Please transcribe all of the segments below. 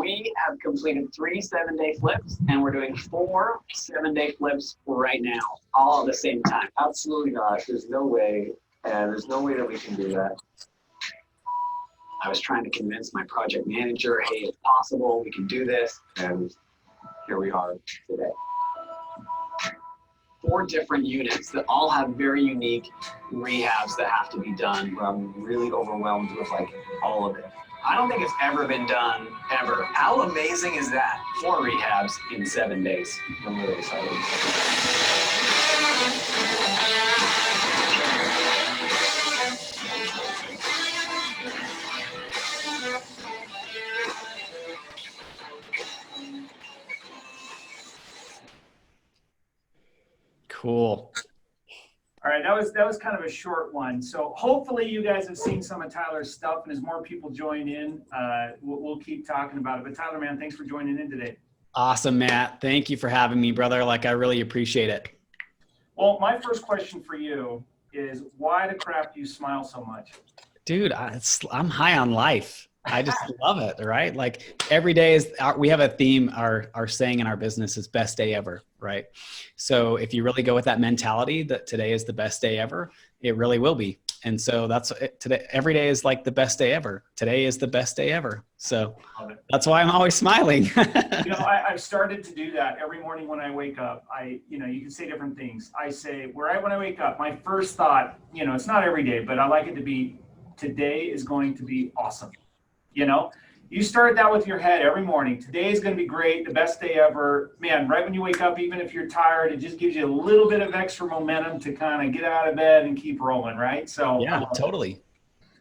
We have completed 3 7-day flips, and we're doing 4 7-day flips right now, all at the same time. Absolutely not. There's no way. And there's no way that we can do that. I was trying to convince my project manager, hey, it's possible, we can do this. And here we are today. 4 different units that all have very unique rehabs that have to be done. I'm really overwhelmed with like all of it. I don't think it's ever been done, ever. How amazing is that? 4 rehabs in 7 days. I'm really excited. Cool. All right, that was kind of a short one. So hopefully you guys have seen some of Tyler's stuff, and as more people join in, we'll keep talking about it. But Tyler, man, thanks for joining in today. Awesome, Matt. Thank you for having me, brother. Like, I really appreciate it. Well, my first question for you is, why the crap do you smile so much? Dude, I'm high on life. I just love it, right? Like every day we have a theme, our saying in our business is best day ever, right? So if you really go with that mentality that today is the best day ever, it really will be. And so that's it. Today, every day is like the best day ever. Today is the best day ever. So that's why I'm always smiling. I've started to do that every morning when I wake up. You can say different things. I say, when I wake up, my first thought, it's not every day, but I like it to be, today is going to be awesome. You start that with your head every morning. Today is going to be great, the best day ever. Man, right when you wake up, even if you're tired, it just gives you a little bit of extra momentum to kind of get out of bed and keep rolling, right? So yeah, totally.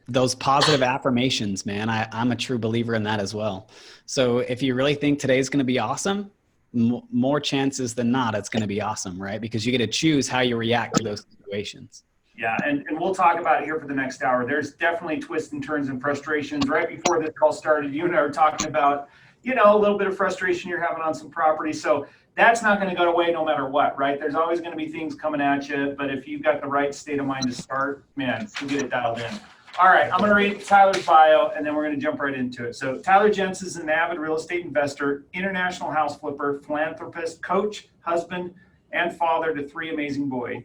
Those positive affirmations, man, I'm a true believer in that as well. So if you really think today's going to be awesome, more chances than not, it's going to be awesome, right? Because you get to choose how you react to those situations. Yeah, and we'll talk about it here for the next hour. There's definitely twists and turns and frustrations. Right before this call started, you and I were talking about, a little bit of frustration you're having on some property. So that's not going to go away no matter what, right? There's always going to be things coming at you. But if you've got the right state of mind to start, man, you get it dialed in. All right, I'm going to read Tyler's bio, and then we're going to jump right into it. So Tyler Jensen is an avid real estate investor, international house flipper, philanthropist, coach, husband, and father to 3 amazing boys.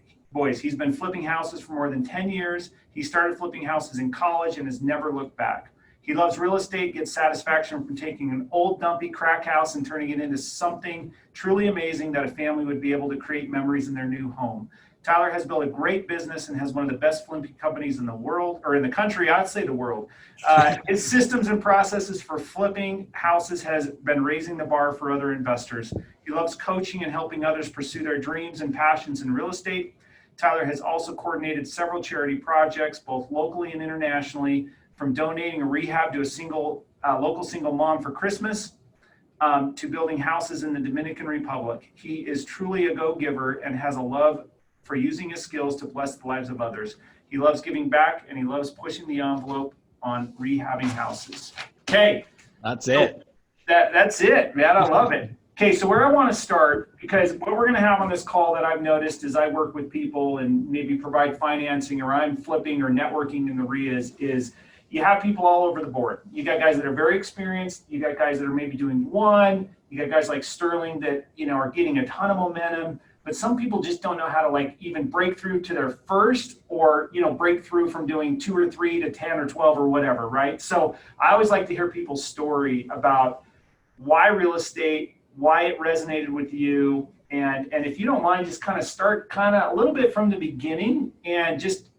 He's been flipping houses for more than 10 years. He started flipping houses in college and has never looked back. He loves real estate, gets satisfaction from taking an old dumpy crack house and turning it into something truly amazing that a family would be able to create memories in their new home. Tyler has built a great business and has one of the best flipping companies in the world, or in the country, I'd say the world. His systems and processes for flipping houses has been raising the bar for other investors. He loves coaching and helping others pursue their dreams and passions in real estate. Tyler has also coordinated several charity projects, both locally and internationally, from donating a rehab to a local single mom for Christmas to building houses in the Dominican Republic. He is truly a go-giver and has a love for using his skills to bless the lives of others. He loves giving back, and he loves pushing the envelope on rehabbing houses. Okay. That's it. That's it, man. I love it. Okay, so where I want to start, because what we're going to have on this call that I've noticed as I work with people and maybe provide financing, or I'm flipping or networking in the REIAs, is you have people all over the board. You got guys that are very experienced. You got guys that are maybe doing one. You got guys like Sterling that, are getting a ton of momentum. But some people just don't know how to even break through to their first, or, break through from doing 2 or 3 to 10 or 12 or whatever, right? So I always like to hear people's story about why real estate, why it resonated with you. And if you don't mind, just kind of start a little bit from the beginning and just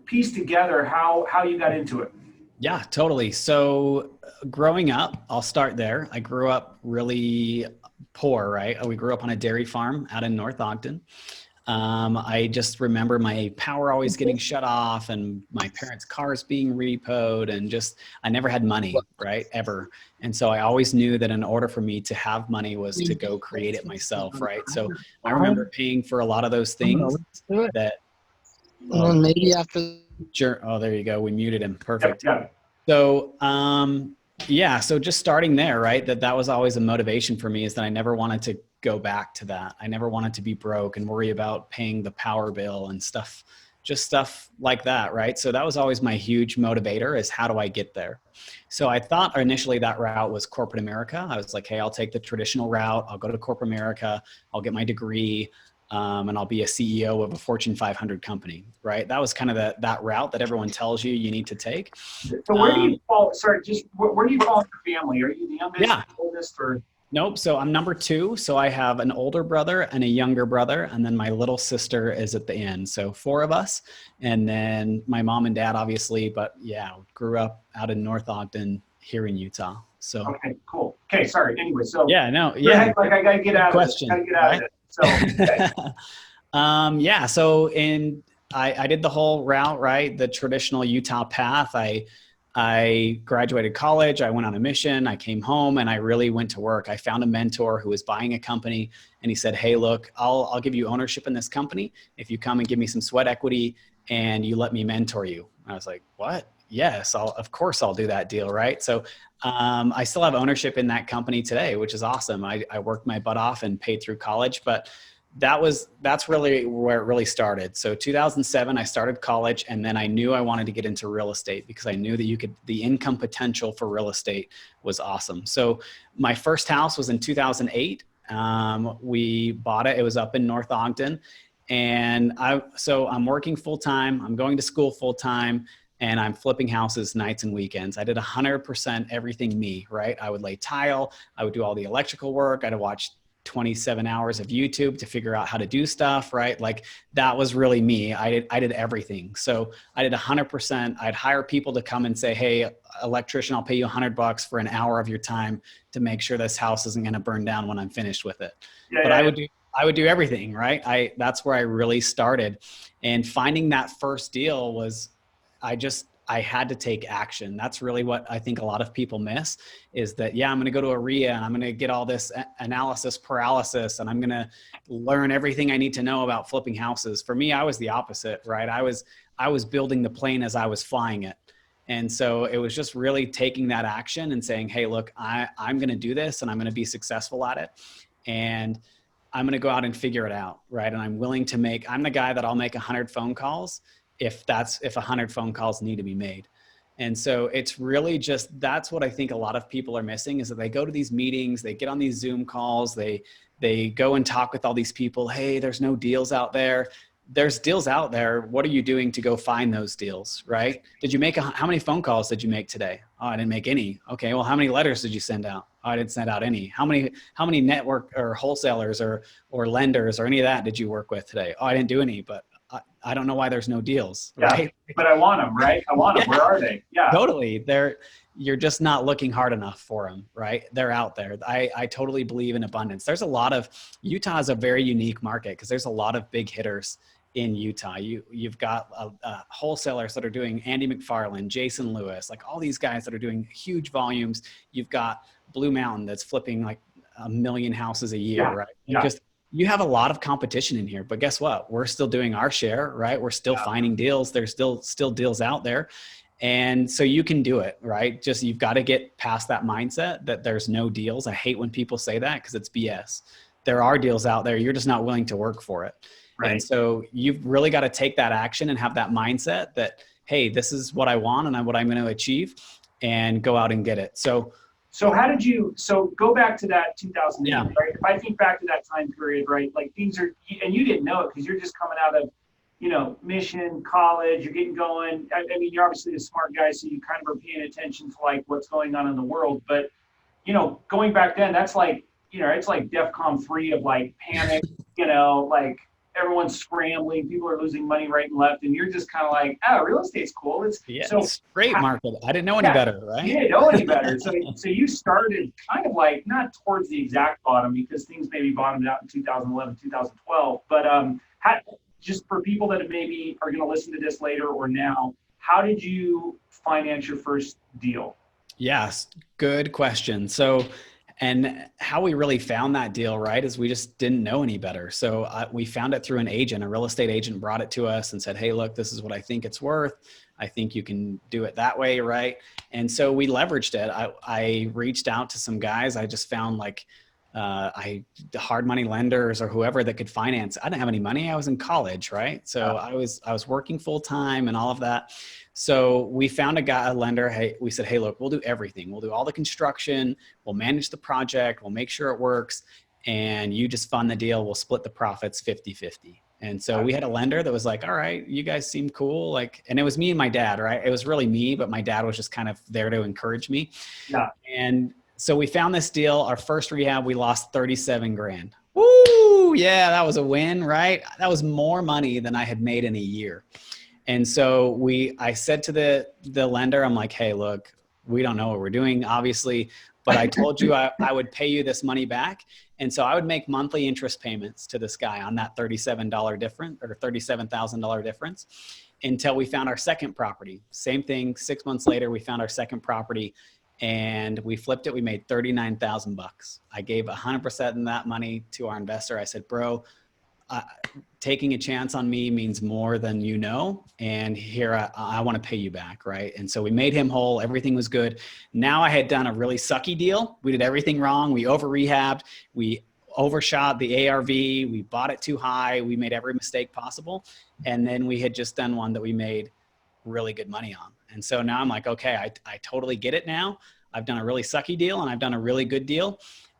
piece together how you got into it. Yeah, totally. So growing up, I'll start there. I grew up really poor, right? We grew up on a dairy farm out in North Ogden. I just remember my power always getting shut off and my parents' cars being repoed, and I never had money, right? Ever. And so I always knew that in order for me to have money was to go create it myself, right? So I remember paying for a lot of those things that. Maybe after. Sure. Oh, there you go. We muted him. Perfect. Yeah. So, so just starting there, right? That was always a motivation for me, is that I never wanted to go back to that. I never wanted to be broke and worry about paying the power bill and stuff just stuff like that, right? So that was always my huge motivator, is how do I get there? So I thought initially that route was corporate America. I was like, hey, I'll take the traditional route. I'll go to corporate America. I'll get my degree, and I'll be a CEO of a Fortune 500 company, right? That was kind of that route that everyone tells you need to take. So where do you fall? Sorry, just where do you fall in your family? Are you the youngest, Yeah. oldest, or? Nope. So I'm number 2. So I have an older brother and a younger brother, and then my little sister is at the end. So 4 of us, and then my mom and dad, obviously. But yeah, grew up out in North Ogden here in Utah. So Okay, cool. Okay, sorry. Anyway, so yeah, no, yeah. like I gotta get out of Question, it. Gotta get out of it. So okay. Yeah. So I did the whole route, right? The traditional Utah path. I graduated college. I went on a mission. I came home and I really went to work. I found a mentor who was buying a company, and he said, hey, look, I'll give you ownership in this company if you come and give me some sweat equity and you let me mentor you. And I was like, what? Yes, of course I'll do that deal. Right. So I still have ownership in that company today, which is awesome. I worked my butt off and paid through college, but that's really where it really started. So 2007, I started college, and then I knew I wanted to get into real estate because I knew that the income potential for real estate was awesome. So my first house was in 2008. We bought it. It was up in North Ogden. And so I'm working full time. I'm going to school full time, and I'm flipping houses nights and weekends. I did 100% everything me, right? I would lay tile. I would do all the electrical work. I'd watch 27 hours of YouTube to figure out how to do stuff, right? Like that was really me. I did everything. So I did 100%. I'd hire people to come and say, hey, electrician, I'll pay you $100 for an hour of your time to make sure this house isn't going to burn down when I'm finished with it. But I would do everything, right? That's where I really started. And finding that first deal was, I had to take action. That's really what I think a lot of people miss, is that, yeah, I'm going to go to a RIA and I'm going to get all this analysis paralysis and I'm going to learn everything I need to know about flipping houses. For me, I was the opposite, right? I was building the plane as I was flying it. And so it was just really taking that action and saying, hey, look, I'm going to do this and I'm going to be successful at it. And I'm going to go out and figure it out, right? And I'm the guy that I'll make 100 phone calls if 100 phone calls need to be made. And so it's really that's what I think a lot of people are missing, is that they go to these meetings, they get on these Zoom calls, they go and talk with all these people. Hey, there's no deals out there. There's deals out there. What are you doing to go find those deals, right? How many phone calls did you make today? Oh, I didn't make any. Okay, well, how many letters did you send out? Oh, I didn't send out any. How many network or wholesalers or lenders or any of that did you work with today? Oh, I didn't do any, but I don't know why there's no deals, right? Yeah, but I want them, right? I want them. Yeah. Where are they? Yeah, totally. You're just not looking hard enough for them, right? They're out there. I totally believe in abundance. Utah is a very unique market because there's a lot of big hitters in Utah. You've got wholesalers that are doing Andy McFarland, Jason Lewis, like all these guys that are doing huge volumes. You've got Blue Mountain that's flipping like 1 million houses a year, right? You have a lot of competition in here, but guess what? We're still doing our share, right? We're still finding deals. There's still deals out there. And so you can do it, right? Just, you've got to get past that mindset that there's no deals. I hate when people say that because it's BS. There are deals out there. You're just not willing to work for it. Right. And so you've really got to take that action and have that mindset that, hey, this is what I want and what I'm going to achieve, and go out and get it. So go back to that 2008, yeah. Right? If I think back to that time period, right, like things are, and you didn't know it because you're just coming out of, mission, college, you're getting going. I mean, you're obviously a smart guy, so you kind of are paying attention to like what's going on in the world. But, going back then, that's like, it's like DEFCON 3 of like panic, like everyone's scrambling, people are losing money right and left, and you're just kind of like, oh, real estate's cool. It's great market. I didn't know any better, right? You didn't know any better. So you started kind of like not towards the exact bottom, because things maybe bottomed out in 2011, 2012. But just for people that maybe are going to listen to this later or now, how did you finance your first deal? Yes, good question. So, and how we really found that deal, right, is we just didn't know any better. So we found it through an agent. A real estate agent brought it to us and said, hey, look, this is what I think it's worth. I think you can do it that way, right? And so we leveraged it. I reached out to some guys. I just found like hard money lenders or whoever that could finance. I didn't have any money. I was in college, right? So I was working full time and all of that. So we found a lender. Hey, we said, hey, look, we'll do everything. We'll do all the construction. We'll manage the project. We'll make sure it works. And you just fund the deal. We'll split the profits 50-50. And so we had a lender that was like, all right, you guys seem cool. Like, and it was me and my dad, right? It was really me, but my dad was just kind of there to encourage me. Yeah. And so we found this deal. Our first rehab, we lost 37 grand. Woo! Yeah, that was a win, right? That was more money than I had made in a year. And so I said to the lender, I'm like, hey, look, we don't know what we're doing, obviously, but I told you I would pay you this money back. And so I would make monthly interest payments to this guy on that $37 difference or $37,000 difference until we found our second property. Same thing. 6 months later, we found our second property and we flipped it. We made 39,000 bucks. I gave 100% of that money to our investor. I said, bro, taking a chance on me means more than you know. And here I want to pay you back. Right. And so we made him whole. Everything was good. Now I had done a really sucky deal. We did everything wrong. We over rehabbed. We overshot the ARV. We bought it too high. We made every mistake possible. And then we had just done one that we made really good money on. And so now I'm like, okay, I totally get it now. I've done a really sucky deal and I've done a really good deal.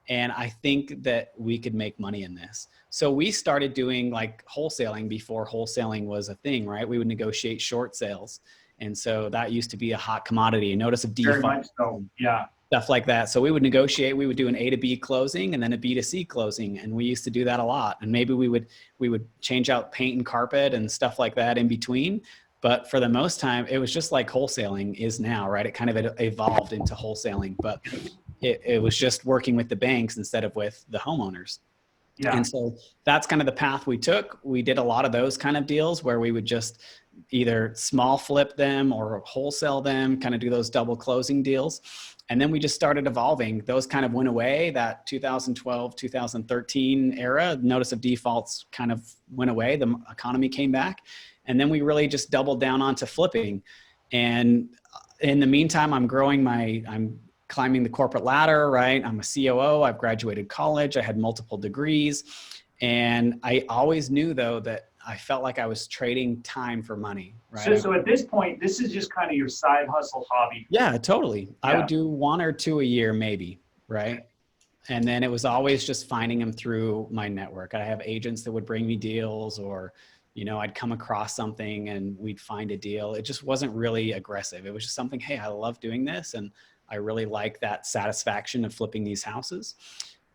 And I think that we could make money in this. So we started doing like wholesaling before wholesaling was a thing, right? We would negotiate short sales. And so that used to be a hot commodity, a notice of default. Very much so. Yeah. Stuff like that. So we would negotiate, we would do an A to B closing and then a B to C closing. And we used to do that a lot. And maybe we would change out paint and carpet and stuff like that in between. But for the most time, it was just like wholesaling is now, right? It kind of evolved into wholesaling, but it was just working with the banks instead of with the homeowners. Yeah. And so that's kind of the path we took. We did a lot of those kind of deals where we would just either small flip them or wholesale them, kind of do those double closing deals. And then we just started evolving. Those kind of went away. That 2012, 2013 era, notice of defaults kind of went away. The economy came back. And then we really just doubled down onto flipping. And in the meantime, I'm climbing the corporate ladder, right? I'm a COO. I've graduated college. I had multiple degrees. And I always knew though that I felt like I was trading time for money, right? So at this point, this is just kind of your side hustle hobby. Yeah, totally. Yeah. I would do 1 or 2 a year, maybe, right? And then it was always just finding them through my network. I have agents that would bring me deals or, I'd come across something and we'd find a deal. It just wasn't really aggressive. It was just something, hey, I love doing this. And I really like that satisfaction of flipping these houses.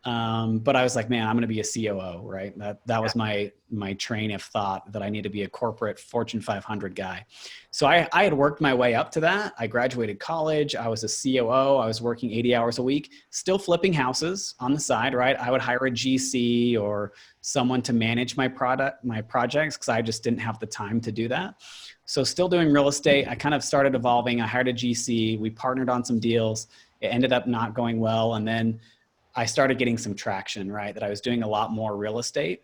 But I was like, man, I'm going to be a COO, right? That was my train of thought that I need to be a corporate Fortune 500 guy. So I had worked my way up to that. I graduated college. I was a COO. I was working 80 hours a week, still flipping houses on the side, right? I would hire a GC or someone to manage my projects because I just didn't have the time to do that. So still doing real estate. I kind of started evolving. I hired a GC. We partnered on some deals. It ended up not going well. And then I started getting some traction, right? That I was doing a lot more real estate.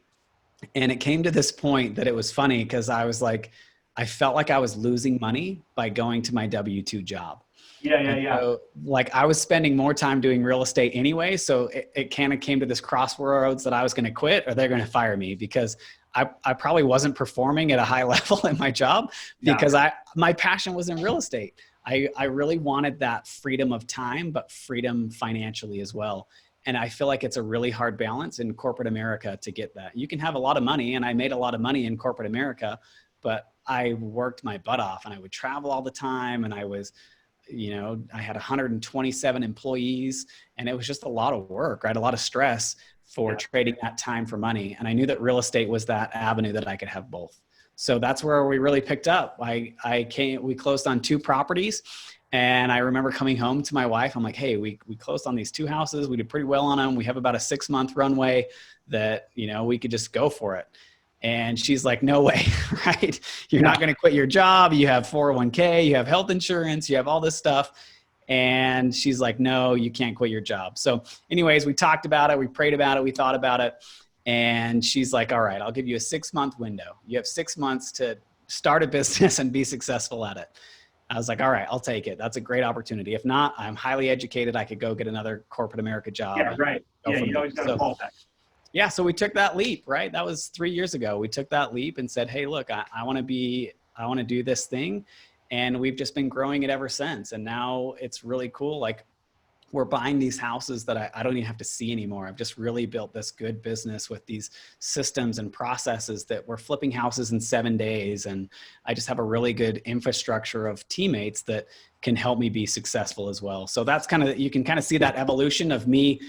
And it came to this point that it was funny because I was like, I felt like I was losing money by going to my W-2 job. Yeah. So, like I was spending more time doing real estate anyway. So it kind of came to this crossroads that I was going to quit or they're going to fire me because I probably wasn't performing at a high level in my job because my passion was in real estate. I really wanted that freedom of time, but freedom financially as well. And I feel like it's a really hard balance in corporate America to get that. You can have a lot of money, and I made a lot of money in corporate America, but I worked my butt off and I would travel all the time. And I was, I had 127 employees and it was just a lot of work, right? A lot of stress for trading that time for money. And I knew that real estate was that avenue that I could have both. So that's where we really picked up. We closed on 2 properties. And I remember coming home to my wife. I'm like, hey, we closed on these 2 houses. We did pretty well on them. We have about a 6-month runway that, we could just go for it. And she's like, no way, right? You're not going to quit your job. You have 401k, you have health insurance, you have all this stuff. And she's like, no, you can't quit your job. So anyways, we talked about it. We prayed about it. We thought about it. And she's like, all right, I'll give you a 6-month window. You have 6 months to start a business and be successful at it. I was like, all right, I'll take it. That's a great opportunity. If not, I'm highly educated. I could go get another corporate America job. Yeah, right. go Yeah, from you there. always got to fall back. Yeah, so we took that leap, right? That was 3 years ago. We took that leap and said, hey, look, I want to do this thing. And we've just been growing it ever since. And now it's really cool. Like, we're buying these houses that I don't even have to see anymore. I've just really built this good business with these systems and processes that we're flipping houses in 7 days. And I just have a really good infrastructure of teammates that can help me be successful as well. So that's you can kind of see that evolution of me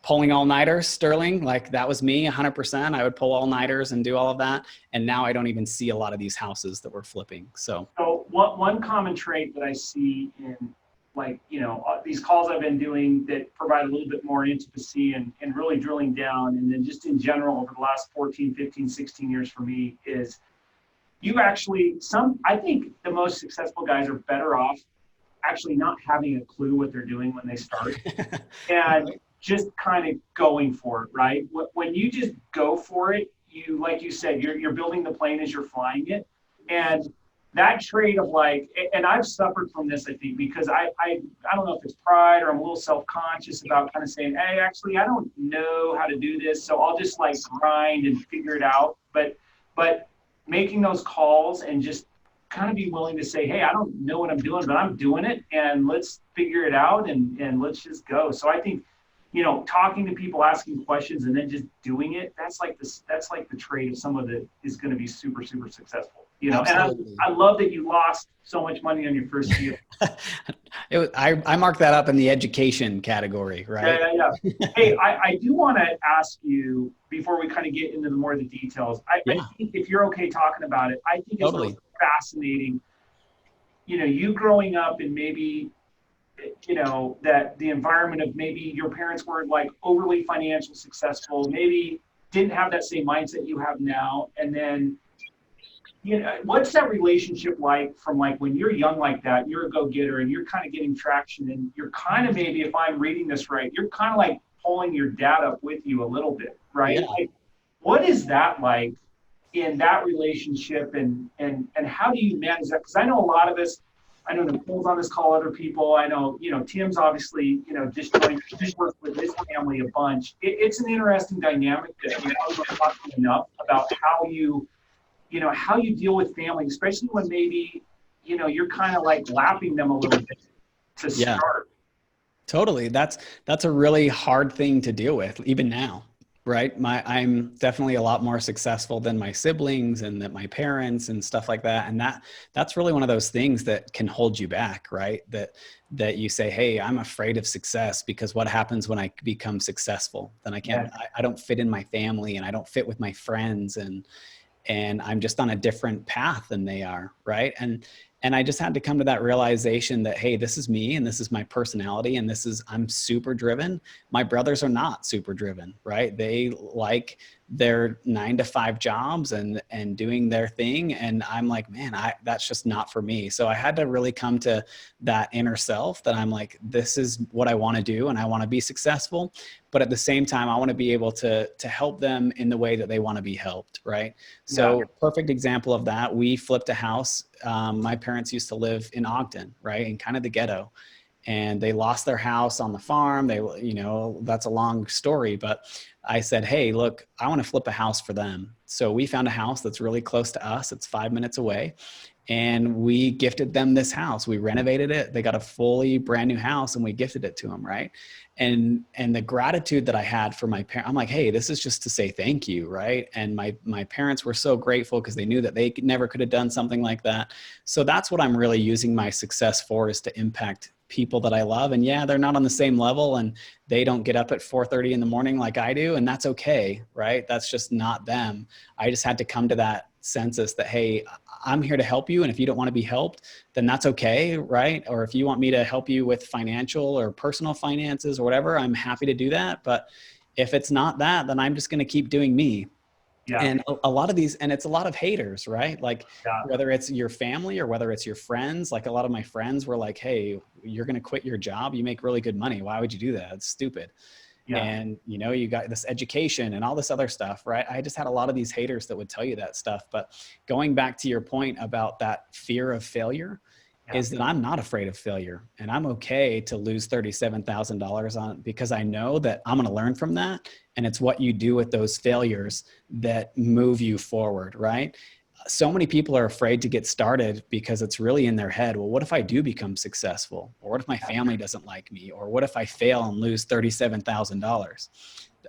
pulling all-nighters, Sterling. Like, that was me 100%. I would pull all-nighters and do all of that. And now I don't even see a lot of these houses that we're flipping. So one common trait that I see in, like, these calls I've been doing that provide a little bit more intimacy and really drilling down, and then just in general over the last 14, 15, 16 years for me, is I think the most successful guys are better off actually not having a clue what they're doing when they start and just kind of going for it, right? When you just go for it, like you said, you're building the plane as you're flying it. And that trait of, like, and I've suffered from this, I think, because I don't know if it's pride or I'm a little self-conscious about kind of saying, hey, actually, I don't know how to do this, so I'll just like grind and figure it out. But making those calls and just kind of be willing to say, hey, I don't know what I'm doing, but I'm doing it, and let's figure it out, and let's just go. So I think, talking to people, asking questions, and then just doing it, that's like the trait of someone that is going to be super, super successful. Absolutely. And I love that you lost so much money on your first deal. I marked that up in the education category, right? Yeah. Hey, I do want to ask you, before we kind of get into the more of the details, I think, if you're okay talking about it, I think it's Totally. really fascinating, you growing up and maybe, that the environment of maybe your parents weren't like overly financial successful, maybe didn't have that same mindset you have now. And then, what's that relationship like from, like, when you're young like that, you're a go-getter and you're kind of getting traction, and you're kind of, maybe, if I'm reading this right, you're kind of like pulling your dad up with you a little bit, right? Yeah. Like, what is that like in that relationship, and how do you manage that? Because I know a lot of us, I know Nicole's on this call, other people, I know, Tim's obviously, just works with his family a bunch. It's an interesting dynamic that we haven't talked enough about, how you deal with family, especially when maybe, you're kind of like lapping them a little bit to start. Totally. That's a really hard thing to deal with, even now, right? I'm definitely a lot more successful than my siblings and that my parents and stuff like that. And that's really one of those things that can hold you back, right? That you say, hey, I'm afraid of success, because what happens when I become successful? Then I don't fit in my family, and I don't fit with my friends, and I'm just on a different path than they are, right? And I just had to come to that realization that, hey, this is me, and this is my personality, and I'm super driven. My brothers are not super driven, right? They like their 9-to-5 jobs and doing their thing. And I'm like, man, that's just not for me. So I had to really come to that inner self that I'm like, this is what I want to do, and I want to be successful. But at the same time, I want to be able to help them in the way that they want to be helped, right? So perfect example of that, we flipped a house. My parents used to live in Ogden, right? In kind of the ghetto. And they lost their house on the farm. That's a long story, but I said, hey, look, I want to flip a house for them. So we found a house that's really close to us. It's 5 minutes away. And we gifted them this house. We renovated it. They got a fully brand new house, and we gifted it to them, right? And the gratitude that I had for my parents, I'm like, hey, this is just to say thank you, right? And my parents were so grateful, because they knew that they never could have done something like that. So that's what I'm really using my success for, is to impact people that I love. And yeah, they're not on the same level, and they don't get up at 4:30 in the morning like I do. And that's okay, right? That's just not them. I just had to come to that census that, hey, I'm here to help you. And if you don't want to be helped, then that's okay, right? Or if you want me to help you with financial or personal finances or whatever, I'm happy to do that. But if it's not that, then I'm just going to keep doing me. Yeah. And a lot of these, and it's a lot of haters, right? Like whether it's your family or whether it's your friends, like a lot of my friends were like, hey, you're going to quit your job. You make really good money. Why would you do that? It's stupid. Yeah. And you got this education and all this other stuff, right? I just had a lot of these haters that would tell you that stuff. But going back to your point about that fear of failure, is that I'm not afraid of failure, and I'm okay to lose $37,000 on it because I know that I'm going to learn from that. And it's what you do with those failures that move you forward, right? So many people are afraid to get started because it's really in their head. Well, what if I do become successful? Or what if my family doesn't like me? Or what if I fail and lose $37,000?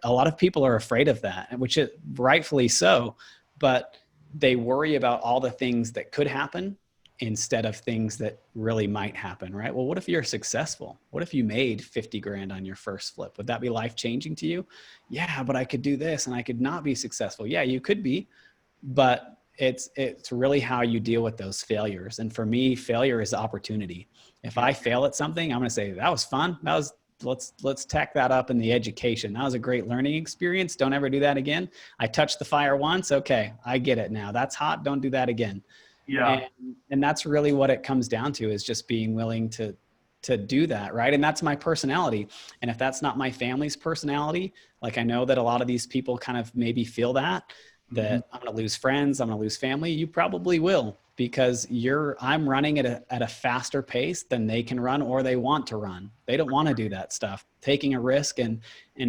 A lot of people are afraid of that, which is rightfully so, but they worry about all the things that could happen instead of things that really might happen, right? Well, what if you're successful? What if you made 50 grand on your first flip? Would that be life changing to you? Yeah, but I could do this and I could not be successful. Yeah, you could be, but it's really how you deal with those failures. And for me, failure is opportunity. If I fail at something, I'm going to say that was fun. Let's tack that up in the education. That was a great learning experience. Don't ever do that again. I touched the fire once. Okay, I get it now. That's hot. Don't do that again. Yeah. And that's really what it comes down to, is just being willing to do that. Right. And that's my personality. And if that's not my family's personality, like I know that a lot of these people kind of maybe feel that I'm going to lose friends, I'm going to lose family. You probably will, because I'm running at a faster pace than they can run or they want to run. They don't want to do that stuff. Taking a risk and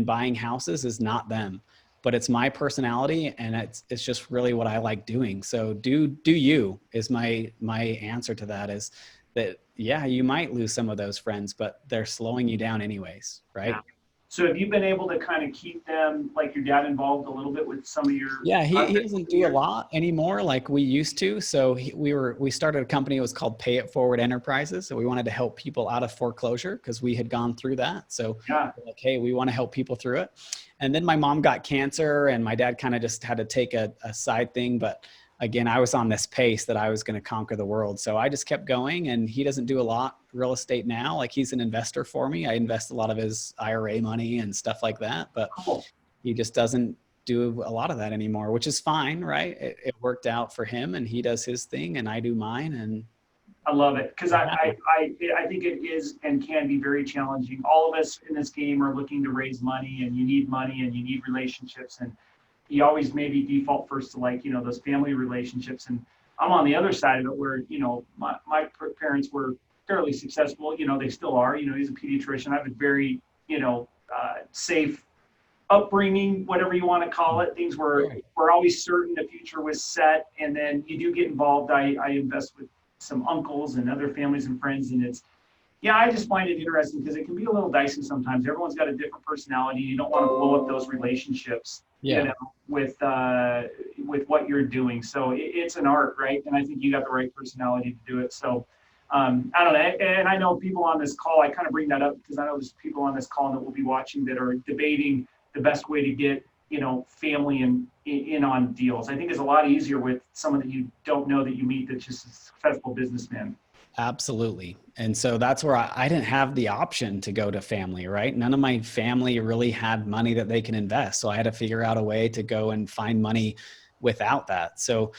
buying houses is not them, but it's my personality, and it's just really what I like doing. So do you is my answer to that, is that, yeah, you might lose some of those friends, but they're slowing you down anyways. Right. Yeah. So have you been able to kind of keep them, like your dad, involved a little bit with some of your? Yeah, he doesn't do a lot anymore like we used to. So we started a company. It was called Pay It Forward Enterprises. So we wanted to help people out of foreclosure because we had gone through that. So yeah, like, hey, we want to help people through it. And then my mom got cancer, and my dad kind of just had to take a side thing. But again, I was on this pace that I was going to conquer the world. So I just kept going, and he doesn't do a lot real estate now. Like, he's an investor for me. I invest a lot of his IRA money and stuff like that, but he just doesn't do a lot of that anymore, which is fine. Right. It worked out for him, and he does his thing and I do mine. And I love it, because I think it is and can be very challenging. All of us in this game are looking to raise money, and you need relationships, and you always maybe default first to, like, those family relationships. And I'm on the other side of it, where, my parents were fairly successful. They still are. He's a pediatrician. I have a very, safe upbringing, whatever you want to call it. Things were always certain, the future was set. And then you do get involved. I invest with some uncles and other families and friends. And I just find it interesting because it can be a little dicey sometimes. Everyone's got a different personality. You don't want to blow up those relationships, with what you're doing. So it's an art, right? And I think you got the right personality to do it. So I don't know. And I know people on this call, I kind of bring that up because I know there's people on this call that will be watching that are debating the best way to get, family in on deals. I think it's a lot easier with someone that you don't know that you meet that's just a successful businessman. Absolutely. And so that's where I didn't have the option to go to family, right? None of my family really had money that they can invest. So I had to figure out a way to go and find money without that. So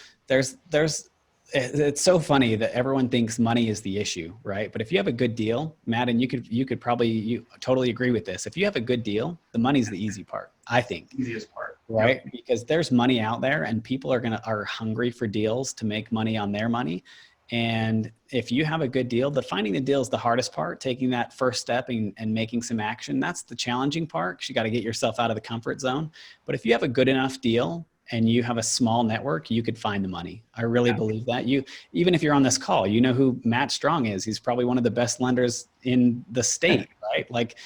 it's so funny that everyone thinks money is the issue, right? But if you have a good deal, Matt, and you totally agree with this. If you have a good deal, the money's the easy part, I think. Easiest part. Right? Yep. Because there's money out there, and people are hungry for deals to make money on their money. And if you have a good deal, finding the deal is the hardest part. Taking that first step and making some action, that's the challenging part, because you got to get yourself out of the comfort zone. But if you have a good enough deal and you have a small network, you could find the money. I really believe that. Even if you're on this call, you know who Matt Strong is. He's probably one of the best lenders in the state, right? Like,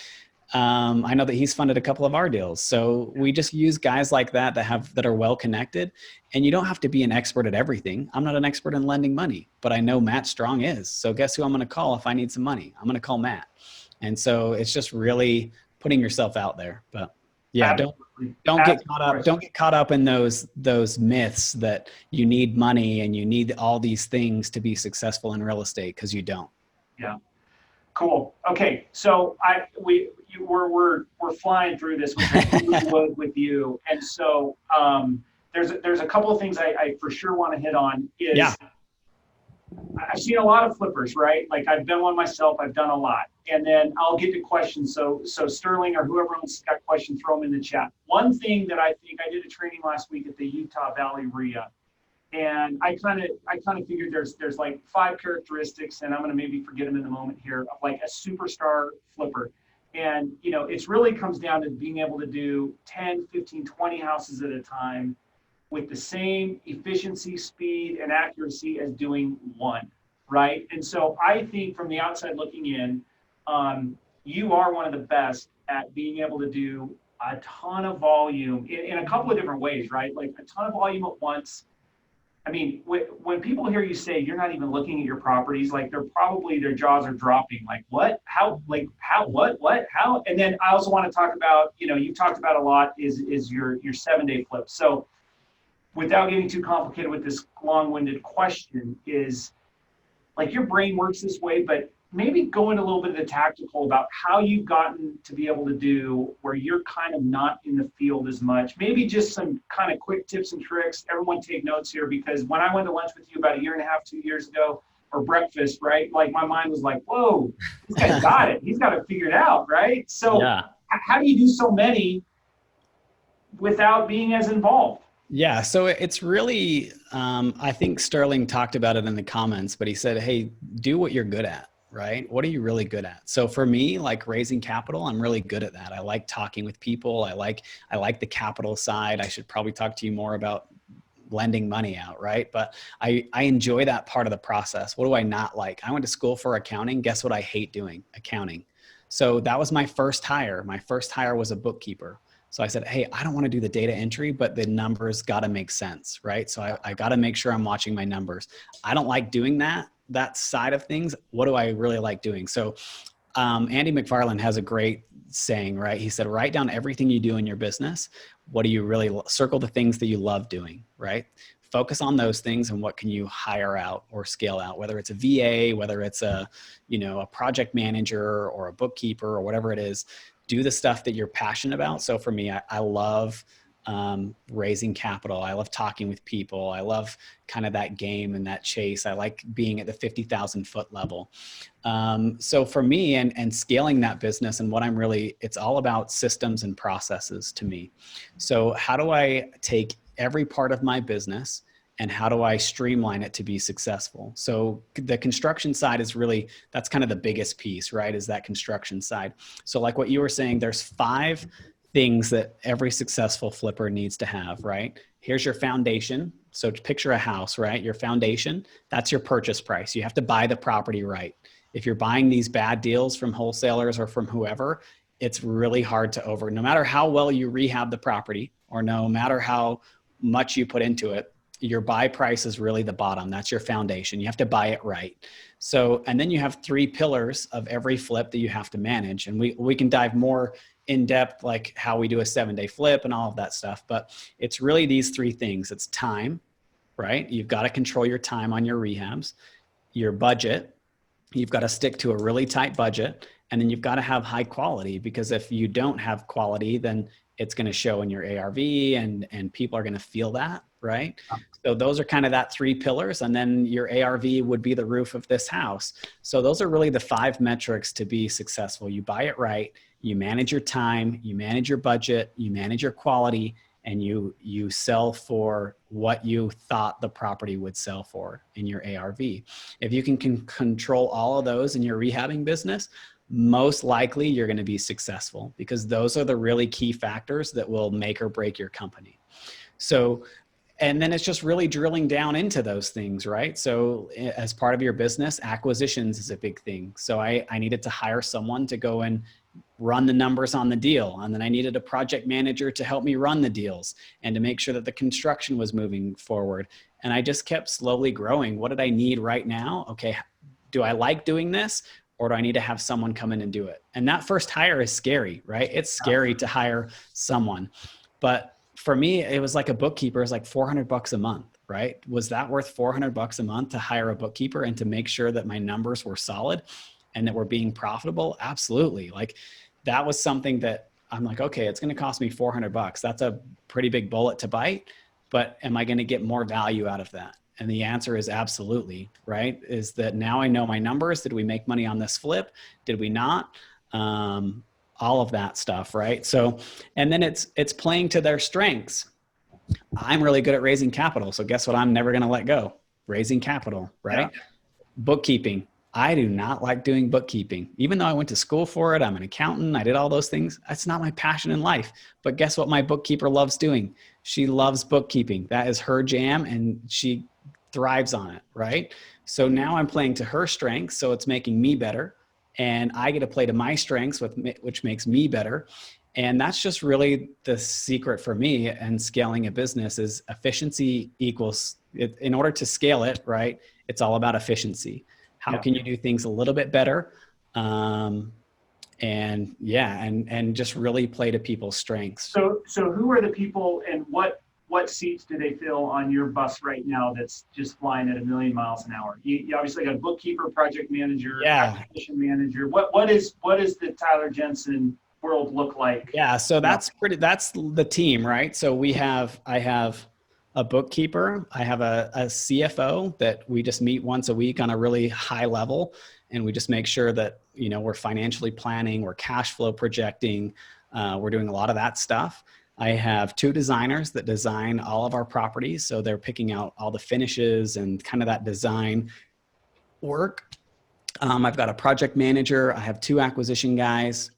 I know that he's funded a couple of our deals. So we just use guys like that that are well connected. And you don't have to be an expert at everything. I'm not an expert in lending money, but I know Matt Strong is. So guess who I'm going to call if I need some money? I'm going to call Matt. And so it's just really putting yourself out there. But yeah, don't get caught up. Don't get caught up in those myths that you need money and you need all these things to be successful in real estate, because you don't. Yeah. Cool. Okay. So we're flying through this with you. And so there's a couple of things I for sure want to hit on. I've seen a lot of flippers, right? Like, I've been one myself. I've done a lot. And then I'll get to questions. So Sterling or whoever else got questions, throw them in the chat. One thing that I think, I did a training last week at the Utah Valley RIA, And I kind of figured there's like 5 characteristics, and I'm going to maybe forget them in the moment here, of like a superstar flipper. And, you know, it's really comes down to being able to do 10, 15, 20 houses at a time with the same efficiency, speed, and accuracy as doing one, right? And so I think from the outside looking in, you are one of the best at being able to do a ton of volume in a couple of different ways, right? Like a ton of volume at once. I mean, when people hear you say you're not even looking at your properties, like their jaws are dropping. Like what? How? Like how? What? How? And then I also want to talk about, you know, you talked about a lot is your 7-day flip. So without getting too complicated with this long-winded question, is like your brain works this way, but maybe go into a little bit of the tactical about how you've gotten to be able to do where you're kind of not in the field as much. Maybe just some kind of quick tips and tricks. Everyone take notes here, because when I went to lunch with you about 1.5 years, 2 years ago, or breakfast, right? Like my mind was like, whoa, this guy's got it. He's got it figured out, right? So Yeah. How do you do so many without being as involved? Yeah, so it's really, I think Sterling talked about it in the comments, but he said, hey, do what you're good at, right? What are you really good at? So for me, like raising capital, I'm really good at that. I like talking with people. I like the capital side. I should probably talk to you more about lending money out, right? But I enjoy that part of the process. What do I not like? I went to school for accounting. Guess what I hate doing? Accounting. So that was my first hire. My first hire was a bookkeeper. So I said, hey, I don't want to do the data entry, but the numbers got to make sense, right? So I got to make sure I'm watching my numbers. I don't like doing that side of things. What do I really like doing? So Andy McFarland has a great saying, right? He said, write down everything you do in your business. What do you really circle the things that you love doing, right? Focus on those things and what can you hire out or scale out, whether it's a VA, whether it's a project manager or a bookkeeper or whatever it is. Do the stuff that you're passionate about. So for me, I love raising capital. I love talking with people. I love kind of that game and that chase. I like being at the 50,000 foot level. So for me and scaling that business and it's all about systems and processes to me. So how do I take every part of my business and how do I streamline it to be successful? So the construction side is really, that's kind of the biggest piece, right? Is that construction side. So like what you were saying, there's 5 things that every successful flipper needs to have, right? Here's your foundation. So to picture a house, right? Your foundation, that's your purchase price. You have to buy the property right. If you're buying these bad deals from wholesalers or from whoever, it's really hard to no matter how well you rehab the property or no matter how much you put into it, your buy price is really the bottom. That's your foundation. You have to buy it right. So, and then you have 3 pillars of every flip that you have to manage. And we can dive more in depth, like how we do a 7-day flip and all of that stuff. But it's really these 3 things. It's time, right? You've got to control your time on your rehabs, your budget. You've got to stick to a really tight budget. And then you've got to have high quality, because if you don't have quality, then it's going to show in your ARV and people are going to feel that, right? So those are kind of that 3 pillars. And then your ARV would be the roof of this house. So those are really the 5 metrics to be successful. You buy it right, you manage your time, you manage your budget, you manage your quality, and you sell for what you thought the property would sell for in your ARV. If you can control all of those in your rehabbing business, most likely you're going to be successful, because those are the really key factors that will make or break your company. So, and then it's just really drilling down into those things, right? So as part of your business, acquisitions is a big thing. So I needed to hire someone to go and run the numbers on the deal. And then I needed a project manager to help me run the deals and to make sure that the construction was moving forward. And I just kept slowly growing. What did I need right now? Okay, do I like doing this? Or do I need to have someone come in and do it? And that first hire is scary, right? It's scary to hire someone. But for me, it was like a bookkeeper is like $400 a month, right? Was that worth $400 a month to hire a bookkeeper and to make sure that my numbers were solid and that we're being profitable? Absolutely. Like that was something that I'm like, okay, it's going to cost me $400. That's a pretty big bullet to bite, but am I going to get more value out of that? And the answer is absolutely, right? Is that now I know my numbers. Did we make money on this flip? Did we not? All of that stuff, right? So, and then it's playing to their strengths. I'm really good at raising capital. So guess what? I'm never going to let go. Raising capital, right? Yeah. Bookkeeping. I do not like doing bookkeeping. Even though I went to school for it, I'm an accountant, I did all those things. That's not my passion in life. But guess what my bookkeeper loves doing? She loves bookkeeping. That is her jam and she thrives on it, right? So now I'm playing to her strengths, so it's making me better. And I get to play to my strengths, which makes me better. And that's just really the secret for me and scaling a business is efficiency equals, in order to scale it, right? It's all about efficiency. How can you do things a little bit better? And just really play to people's strengths. So who are the people and what seats do they fill on your bus right now that's just flying at 1,000,000 miles an hour? You obviously got a bookkeeper, project manager, acquisition manager. What is the Tyler Jensen world look like? Yeah, so that's the team, right? So I have a bookkeeper, I have a CFO that we just meet once a week on a really high level. And we just make sure that, we're financially planning, we're cash flow projecting, we're doing a lot of that stuff. I have 2 designers that design all of our properties. So they're picking out all the finishes and kind of that design work. I've got a project manager. I have 2 acquisition guys.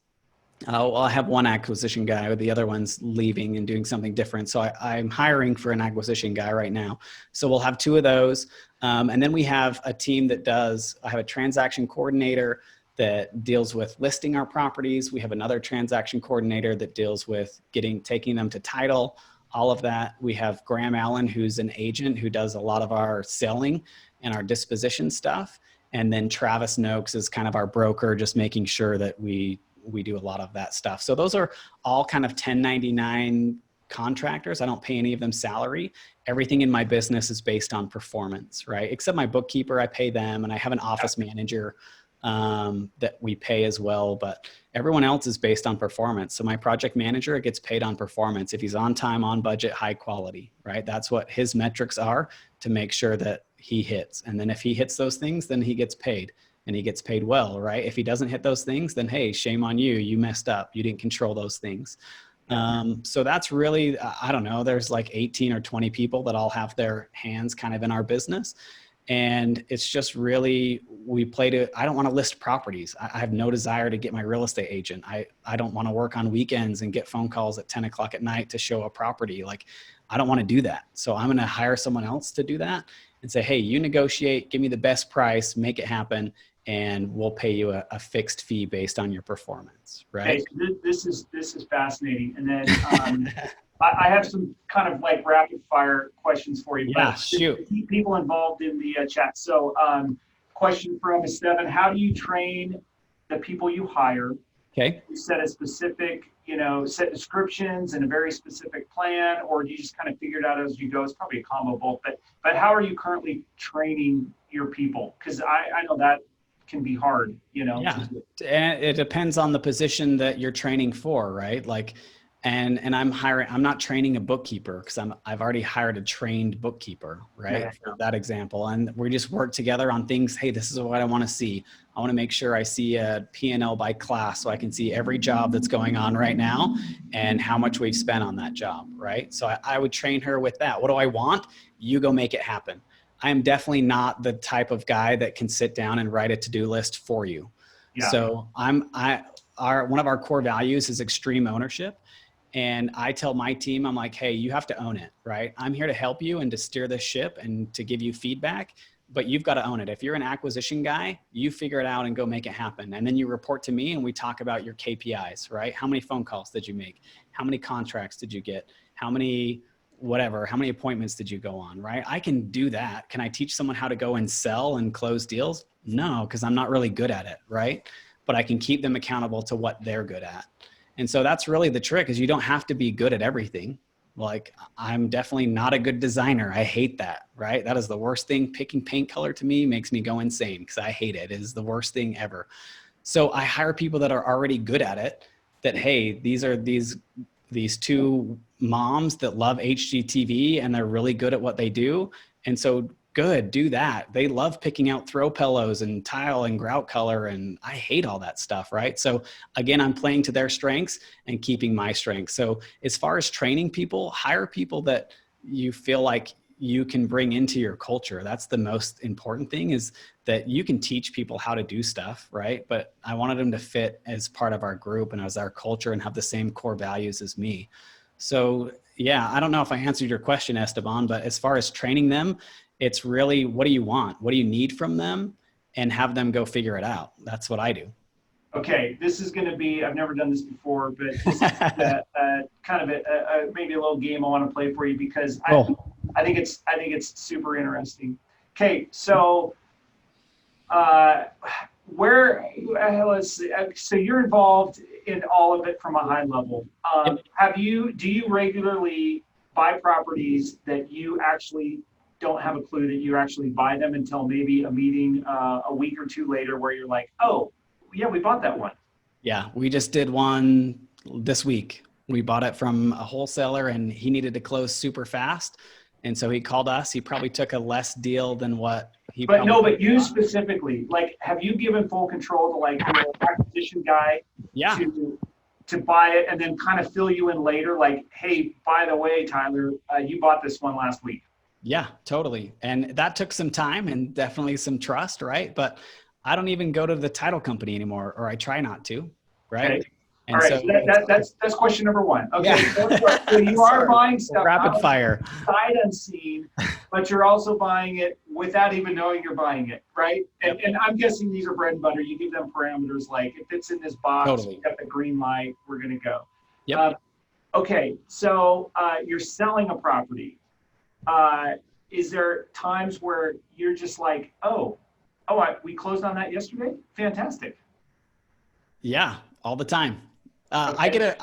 I have 1 acquisition guy, but the other one's leaving and doing something different. So I'm hiring for an acquisition guy right now. So we'll have 2 of those. And then we have a team I have a transaction coordinator that deals with listing our properties. We have another transaction coordinator that deals with taking them to title, all of that. We have Graham Allen, who's an agent who does a lot of our selling and our disposition stuff. And then Travis Noakes is kind of our broker, just making sure that we do a lot of that stuff. So those are all kind of 1099 contractors. I don't pay any of them salary. Everything in my business is based on performance, right? Except my bookkeeper, I pay them, and I have an office manager that we pay as well, but everyone else is based on performance. So my project manager gets paid on performance. If he's on time, on budget, high quality, right? That's what his metrics are to make sure that he hits. And then if he hits those things, then he gets paid. And he gets paid well, right? If he doesn't hit those things, then hey, shame on you. You messed up. You didn't control those things. So that's really, I don't know, there's like 18 or 20 people that all have their hands kind of in our business. And it's just really, I don't want to list properties. I have no desire to get my real estate agent. I don't want to work on weekends and get phone calls at 10 o'clock at night to show a property. Like, I don't want to do that. So I'm going to hire someone else to do that and say, hey, you negotiate, give me the best price, make it happen. And we'll pay you a fixed fee based on your performance, right? Okay, this is fascinating. And then I have some kind of like rapid fire questions for you. Yeah, shoot. To keep people involved in the chat. So question from Esteban, how do you train the people you hire? Okay. You set a specific, set descriptions and a very specific plan, or do you just kind of figure it out as you go? It's probably a combo of both, but how are you currently training your people? Because I know that can be hard, Yeah. And it depends on the position that you're training for, right? Like, and I'm not training a bookkeeper because I've already hired a trained bookkeeper, right? Yeah. For that example. And we just work together on things. Hey, this is what I want to see. I want to make sure I see a P&L by class so I can see every job that's going on right now and how much we've spent on that job, right? So I would train her with that. What do I want? You go make it happen. I am definitely not the type of guy that can sit down and write a to-do list for you. Yeah. So one of our core values is extreme ownership. And I tell my team, I'm like, hey, you have to own it, right? I'm here to help you and to steer this ship and to give you feedback, but you've got to own it. If you're an acquisition guy, you figure it out and go make it happen. And then you report to me and we talk about your KPIs, right? How many phone calls did you make? How many contracts did you get? How many appointments did you go on, right? I can do that. Can I teach someone how to go and sell and close deals? No, because I'm not really good at it, right? But I can keep them accountable to what they're good at. And so that's really the trick, is you don't have to be good at everything. Like, I'm definitely not a good designer. I hate that, right? That is the worst thing. Picking paint color to me makes me go insane because I hate it. It is the worst thing ever. So I hire people that are already good at it, that, hey, these are these 2 moms that love HGTV and they're really good at what they do. And so good, do that. They love picking out throw pillows and tile and grout color, and I hate all that stuff, right? So again, I'm playing to their strengths and keeping my strengths. So as far as training people, hire people that you feel like you can bring into your culture. That's the most important thing, is that you can teach people how to do stuff, right? But I wanted them to fit as part of our group and as our culture and have the same core values as me. So yeah, I don't know if I answered your question, Esteban, but as far as training them, it's really, what do you want? What do you need from them? And have them go figure it out. That's what I do. Okay, this is going to be, I've never done this before, but this is kind of maybe a little game I want to play for you, because I think it's super interesting. Okay, so let's see. So you're involved in all of it from a high level. Do you regularly buy properties that you actually don't have a clue that you actually buy them until maybe a meeting a week or two later where you're like, oh, yeah, we bought that one? Yeah, we just did one this week. We bought it from a wholesaler and he needed to close super fast. And so he called us. He probably took a less deal than what he. But no, but you specifically, like, have you given full control to like your acquisition guy? Yeah. To buy it and then kind of fill you in later, like, hey, by the way, Tyler, you bought this one last week. Yeah, totally. And that took some time and definitely some trust, right? But I don't even go to the title company anymore, or I try not to, right? Okay. And all right, so that's question number one. Okay, yeah. So you are buying stuff rapid fire, sight unseen, but you're also buying it without even knowing you're buying it, right? And I'm guessing these are bread and butter. You give them parameters like, if it's in this box, totally. We got the green light, we're gonna go. Yep. Okay, so you're selling a property. Is there times where you're just like, we closed on that yesterday? Fantastic. Yeah, all the time. Okay.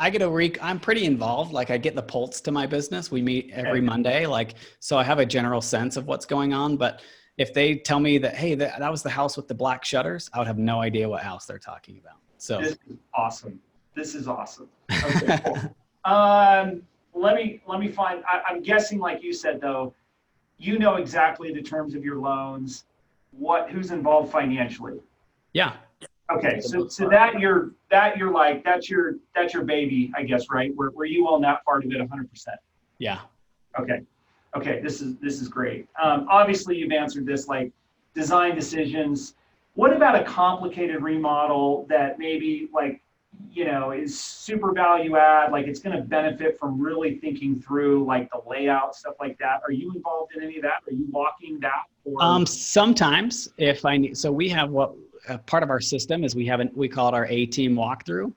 I'm pretty involved. Like, I get the pulse to my business. We meet every Monday. So I have a general sense of what's going on. But if they tell me that, hey, that was the house with the black shutters, I would have no idea what house they're talking about. So this is awesome. Okay, cool. Let me find, I'm guessing, like you said, though, you know exactly the terms of your loans, who's involved financially. Yeah. Okay, so that's your baby, I guess, right? Where you own that part of it 100%. Yeah. Okay, this is great. Obviously, you've answered this, like design decisions. What about a complicated remodel that maybe, like, is super value add, like it's going to benefit from really thinking through like the layout, stuff like that? Are you involved in any of that? Are you walking that? Or? Sometimes if I need, so we have part of our system is we call it our A-team walkthrough.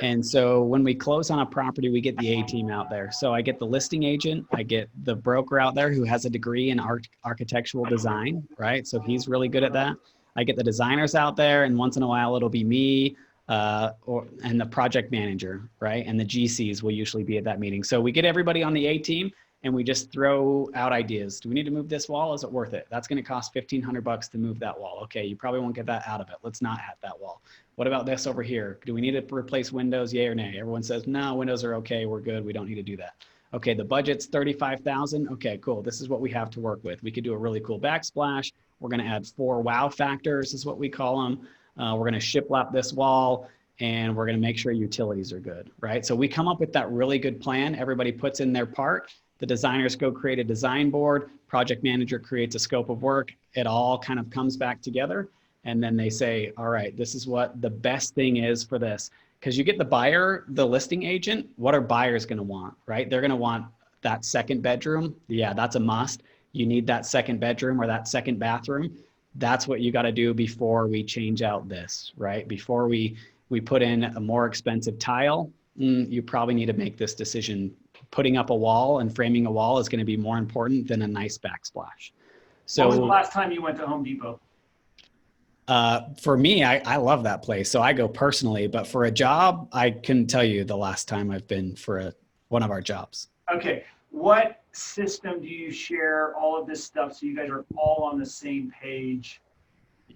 And so when we close on a property, we get the A-team out there. So I get the listing agent, I get the broker out there who has a degree in architectural design, right? So he's really good at that. I get the designers out there, and once in a while it'll be me and the project manager, right? And the GCs will usually be at that meeting. So we get everybody on the A-team and we just throw out ideas. Do we need to move this wall? Is it worth it? That's going to cost $1,500 to move that wall. Okay, you probably won't get that out of it. Let's not have that wall. What about this over here? Do we need to replace windows? Yay or nay? Everyone says, no, windows are okay. We're good. We don't need to do that. Okay, the budget's $35,000. Okay, cool. This is what we have to work with. We could do a really cool backsplash. We're going to add 4 wow factors is what we call them. We're going to shiplap this wall, and we're going to make sure utilities are good, right? So we come up with that really good plan. Everybody puts in their part. The designers go create a design board. Project manager creates a scope of work. It all kind of comes back together. And then they say, all right, this is what the best thing is for this. Because you get the buyer, the listing agent, what are buyers going to want, right? They're going to want that second bedroom. Yeah, that's a must. You need that second bedroom or that second bathroom. That's what you got to do before we change out this, right? Before we put in a more expensive tile, you probably need to make this decision. Putting up a wall and framing a wall is going to be more important than a nice backsplash. So, what was the last time you went to Home Depot? For me, I love that place. So I go personally, but for a job, I couldn't tell you the last time I've been for one of our jobs. Okay. What system do you share all of this stuff so you guys are all on the same page?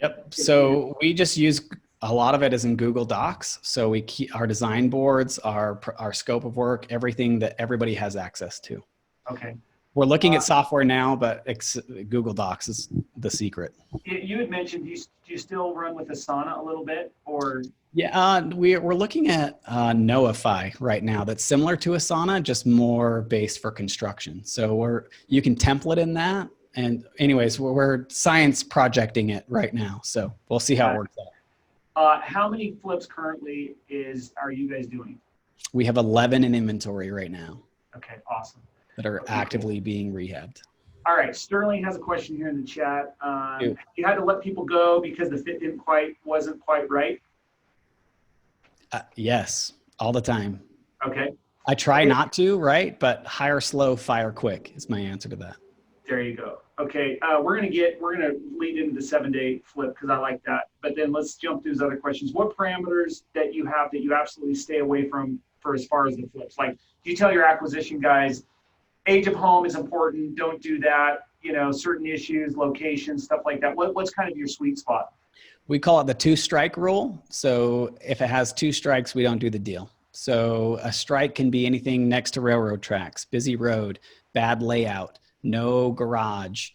Yep. So we just use, a lot of it is in Google Docs. So we keep our design boards, our scope of work, everything that everybody has access to. Okay. We're looking at software now, but Google Docs is the secret. You had mentioned, do you still run with Asana a little bit, or? Yeah, we're looking at Notify right now. That's similar to Asana, just more based for construction. So you can template in that. And anyways, we're science projecting it right now. So we'll see how it works out. How many flips currently are you guys doing? We have 11 in inventory right now. Okay, awesome. That are actively being rehabbed. All right, Sterling has a question here in the chat. You had to let people go because the fit wasn't quite right. Yes, all the time. Okay. I try not to, right? But hire slow, fire quick is my answer to that. There you go. Okay, we're gonna lead into the 7-day flip because I like that. But then let's jump through these other questions. What parameters that you have that you absolutely stay away from for as far as the flips? Like, do you tell your acquisition guys, age of home is important, don't do that, certain issues, locations, stuff like that? What's kind of your sweet spot? We call it the 2-strike rule. So if it has 2 strikes, we don't do the deal. So a strike can be anything next to railroad tracks, busy road, bad layout, no garage.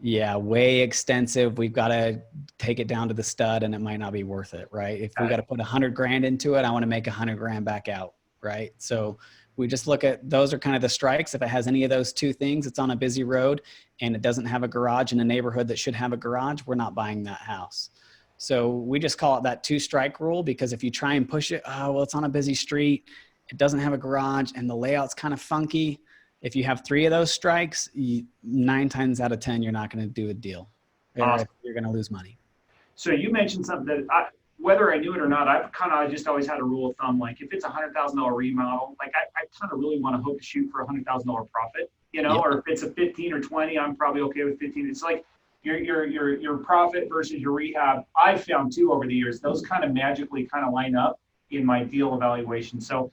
Way extensive. We've got to take it down to the stud and it might not be worth it, right? If we got to put $100,000 into it, I want to make $100,000 back out, right? So we just look at, those are kind of the strikes. If it has any of those 2 things, it's on a busy road and it doesn't have a garage in a neighborhood that should have a garage, we're not buying that house. So we just call it that 2-strike rule, because if you try and push it, it's on a busy street, it doesn't have a garage and the layout's kind of funky. If you have 3 of those strikes, 9 times out of 10, you're not going to do a deal. Awesome. You're going to lose money. So you mentioned something that whether I knew it or not, I just always had a rule of thumb. Like if it's $100,000 remodel, like I kind of really want to hope to shoot for $100,000 profit, or if it's a 15 or 20, I'm probably okay with 15. It's like your profit versus your rehab. I've found too over the years, those kind of magically kind of line up in my deal evaluation. So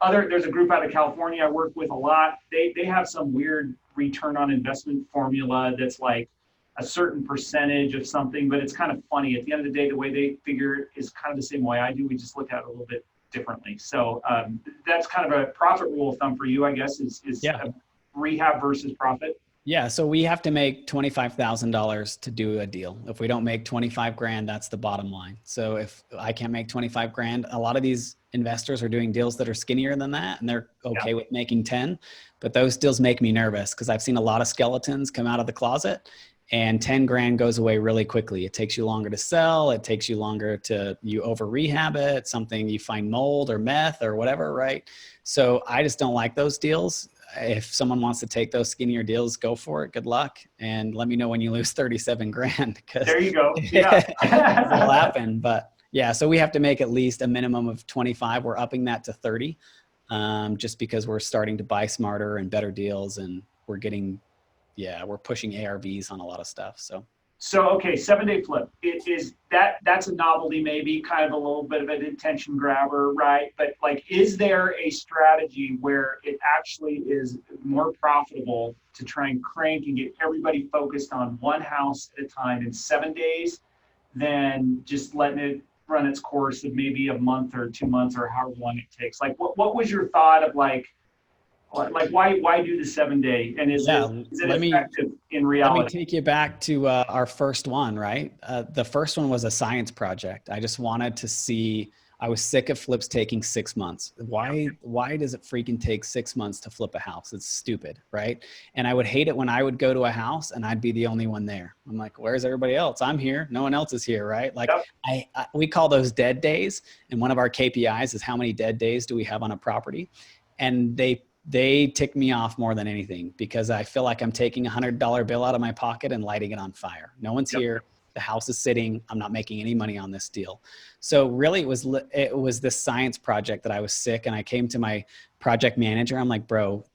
there's a group out of California I work with a lot. They have some weird return on investment formula that's like a certain percentage of something, but it's kind of funny. At the end of the day, the way they figure it is kind of the same way I do. We just look at it a little bit differently. So that's kind of a profit rule of thumb for you, I guess, is rehab versus profit. Yeah, so we have to make $25,000 to do a deal. If we don't make 25 grand, that's the bottom line. So if I can't make 25 grand, a lot of these investors are doing deals that are skinnier than that and they're okay with making 10, but those deals make me nervous because I've seen a lot of skeletons come out of the closet and 10 grand goes away really quickly. It takes you longer to sell. It takes you longer you over rehab it, something you find mold or meth or whatever, right? So I just don't like those deals. If someone wants to take those skinnier deals, go for it. Good luck. And let me know when you lose 37 grand. There you go. Yeah. It'll happen. But yeah, so we have to make at least a minimum of 25. We're upping that to 30 just because we're starting to buy smarter and better deals. And we're pushing ARVs on a lot of stuff. So, okay, 7-day flip. That's a novelty, maybe kind of a little bit of an attention grabber, right? But like, is there a strategy where it actually is more profitable to try and crank and get everybody focused on one house at a time in 7 days than just letting it run its course of maybe a month or 2 months or however long it takes? Like, what was your thought of like why do the 7-day, and is it effective in reality? Let me take you back to our first one, right? The first one was a science project. I just wanted to see, I was sick of flips taking 6 months. Why does it freaking take 6 months to flip a house? It's stupid, right? And I would hate it when I would go to a house and I'd be the only one there. I'm like, where's everybody else? I'm here. No one else is here, right? Like we call those dead days. And one of our KPIs is how many dead days do we have on a property? And they tick me off more than anything because I feel like I'm taking $100 bill out of my pocket and lighting it on fire. No one's here. The house is sitting. I'm not making any money on this deal. So really it was this science project that I was sick, and I came to my project manager. I'm like, bro,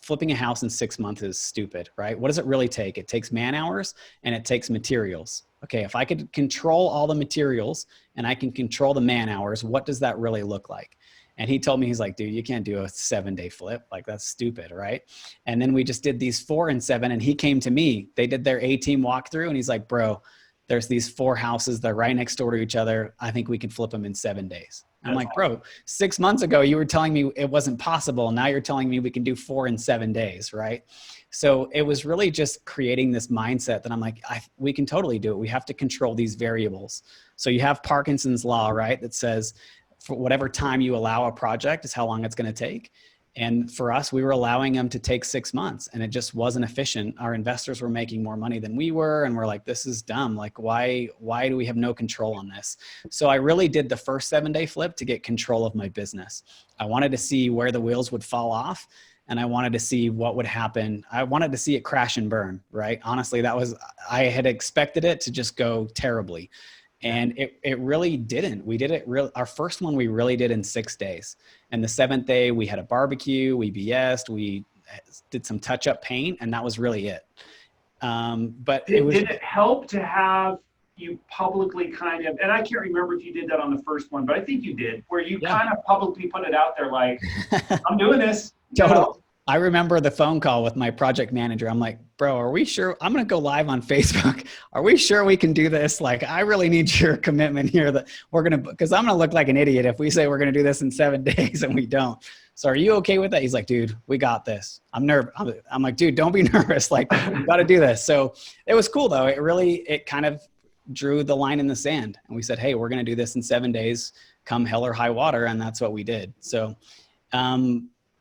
flipping a house in 6 months is stupid, right? What does it really take? It takes man hours and it takes materials. Okay, if I could control all the materials and I can control the man hours, what does that really look like? And he told me, he's like, dude, you can't do a 7-day flip. Like, that's stupid, right? And then we just did these 4 and 7, and he came to me. They did their A-team walkthrough, and he's like, bro, there's these 4 houses that are right next door to each other. I think we can flip them in 7 days. I'm like, bro, 6 months ago, you were telling me it wasn't possible. Now you're telling me we can do 4 in 7 days, right? So it was really just creating this mindset that I'm like, we can totally do it. We have to control these variables. So you have Parkinson's law, right? That says for whatever time you allow a project is how long it's going to take. And for us, we were allowing them to take 6 months, and it just wasn't efficient. Our investors were making more money than we were. And we're like, this is dumb. Like, why do we have no control on this? So I really did the first 7-day flip to get control of my business. I wanted to see where the wheels would fall off, and I wanted to see what would happen. I wanted to see it crash and burn, right? Honestly, I had expected it to just go terribly. And it really didn't. We did it our first one we really did in 6 days. And the 7th day we had a barbecue, we BS'd, we did some touch-up paint, and that was really it. But did it help to have you publicly kind of, and I can't remember if you did that on the first one, but I think you did, where you kind of publicly put it out there like, I'm doing this. Totally. I remember the phone call with my project manager. I'm like, bro, are we sure? I'm going to go live on Facebook. Are we sure we can do this? Like, I really need your commitment here that we're going to, because I'm going to look like an idiot if we say we're going to do this in 7 days and we don't. So are you okay with that? He's like, dude, we got this. I'm nervous. I'm like, dude, don't be nervous. Like, we got to do this. So it was cool though. It kind of drew the line in the sand, and we said, hey, we're going to do this in 7 days, come hell or high water. And that's what we did. So,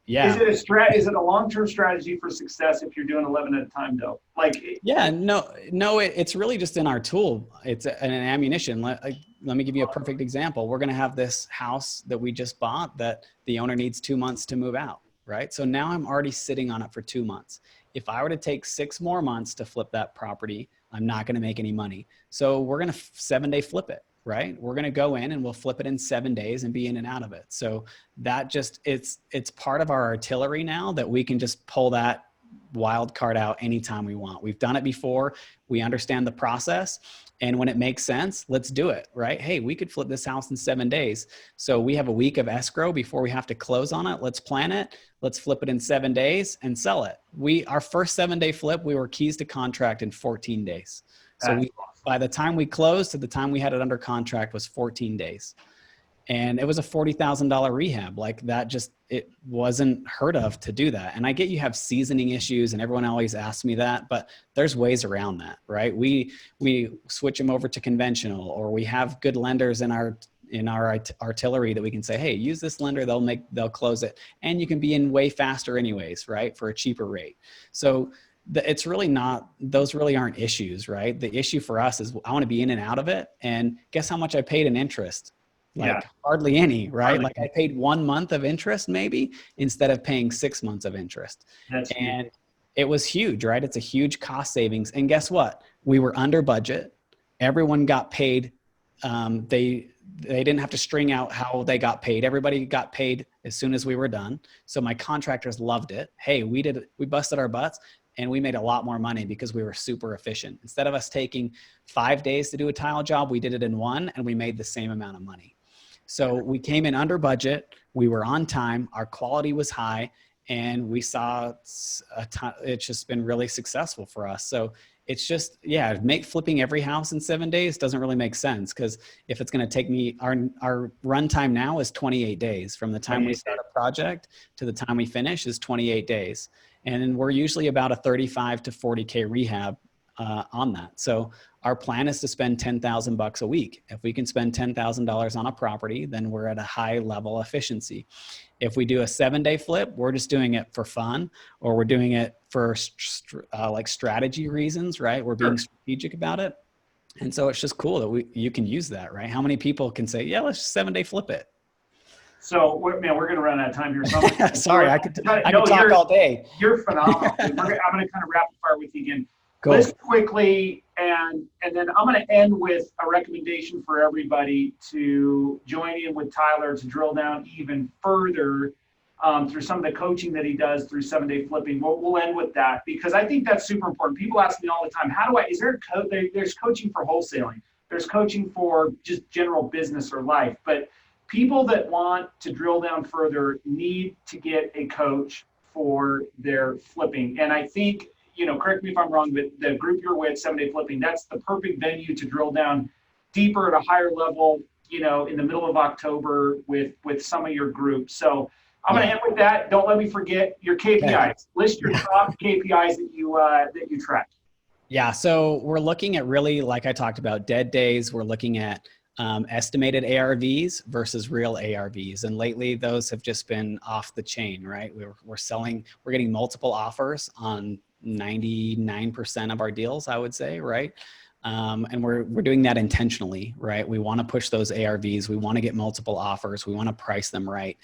yeah. Is it a long-term strategy for success if you're doing 11 at a time though? It's really just in our tool. It's an ammunition. Let me give you a perfect example. We're going to have this house that we just bought that the owner needs 2 months to move out, right? So now I'm already sitting on it for 2 months. If I were to take 6 more months to flip that property, I'm not going to make any money. So we're going to 7-day flip it. Right? We're going to go in and we'll flip it in 7 days and be in and out of it. So that just, it's part of our artillery now that we can just pull that wild card out anytime we want. We've done it before. We understand the process. And when it makes sense, let's do it, right? Hey, we could flip this house in 7 days. So we have a week of escrow before we have to close on it. Let's plan it. Let's flip it in 7 days and sell it. Our first 7-day flip, we were keys to contract in 14 days. So by the time we closed to the time we had it under contract was 14 days. And it was a $40,000 rehab. Like that it wasn't heard of to do that. And I get you have seasoning issues and everyone always asks me that, but there's ways around that, right? We switch them over to conventional, or we have good lenders in our artillery that we can say, hey, use this lender, they'll close it. And you can be in way faster anyways, right? For a cheaper rate. So it's really not, those really aren't like right? The issue for us is I want to be in and out of it. And guess how much I paid in interest? Hardly any, right? Like I paid 1 month of interest maybe instead of paying 6 months of interest. And it was huge, right? It's a huge cost savings. And guess what? We were under budget. Everyone got paid. They didn't have to string out how they got paid. Everybody got paid as soon as we were done. So my contractors loved it. Hey, we busted our butts. And we made a lot more money because we were super efficient. Instead of us taking 5 days to do a tile job, we did it in 1 and we made the same amount of money. So we came in under budget. We were on time. Our quality was high, and we saw it's just been really successful for us. So it's just, flipping every house in 7 days doesn't really make sense, because if it's going to take me, our run time now is 28 days. From the time we start a project to the time we finish is 28 days. And we're usually about a 35 to 40K rehab on that. So our plan is to spend $10,000 a week. If we can spend $10,000 on a property, then we're at a high level efficiency. If we do a 7-day flip, we're just doing it for fun, or we're doing it for like strategy reasons, right? We're being strategic about it. And so it's just cool that you can use that, right? How many people can say, yeah, let's 7-day flip it? So, we're going to run out of time here. So sorry, I could talk all day. You're phenomenal. I'm going to kind of rapid fire with you again. Cool. List quickly, and then I'm going to end with a recommendation for everybody to join in with Tyler to drill down even further through some of the coaching that he does through 7-day flipping. We'll end with that, because I think that's super important. People ask me all the time, there's coaching for wholesaling. There's coaching for just general business or life, but people that want to drill down further need to get a coach for their flipping. And I think, correct me if I'm wrong, but the group you're with, 7-day flipping, that's the perfect venue to drill down deeper at a higher level, in the middle of October with some of your groups. So I'm going to end with that. Don't let me forget your KPIs. Okay. List your top KPIs that you track. Yeah, so we're looking at really, like I talked about, dead days. We're looking at estimated ARVs versus real ARVs. And lately those have just been off the chain, right? We're getting multiple offers on 99% of our deals, I would say, right? And we're doing that intentionally, right? We want to push those ARVs. We want to get multiple offers. We want to price them right.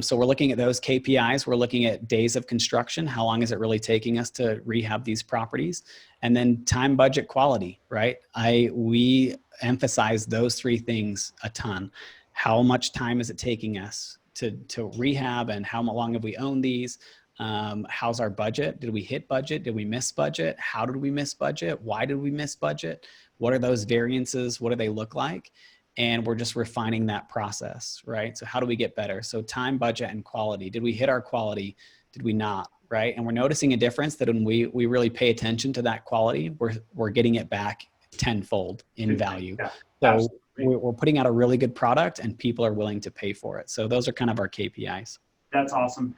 So we're looking at those KPIs. We're looking at days of construction. How long is it really taking us to rehab these properties? And then time, budget, quality, right? We emphasize those three things a ton. How much time is it taking us to rehab, and how long have we owned these? How's our budget? Did we hit budget? Did we miss budget? How did we miss budget? Why did we miss budget? What are those variances? What do they look like? And we're just refining that process, right? So how do we get better? So time, budget, and quality. Did we hit our quality? Did we not, right? And we're noticing a difference that when we really pay attention to that quality, we're getting it back tenfold in value. Yeah, so we're putting out a really good product and people are willing to pay for it. So those are kind of our KPIs. That's awesome.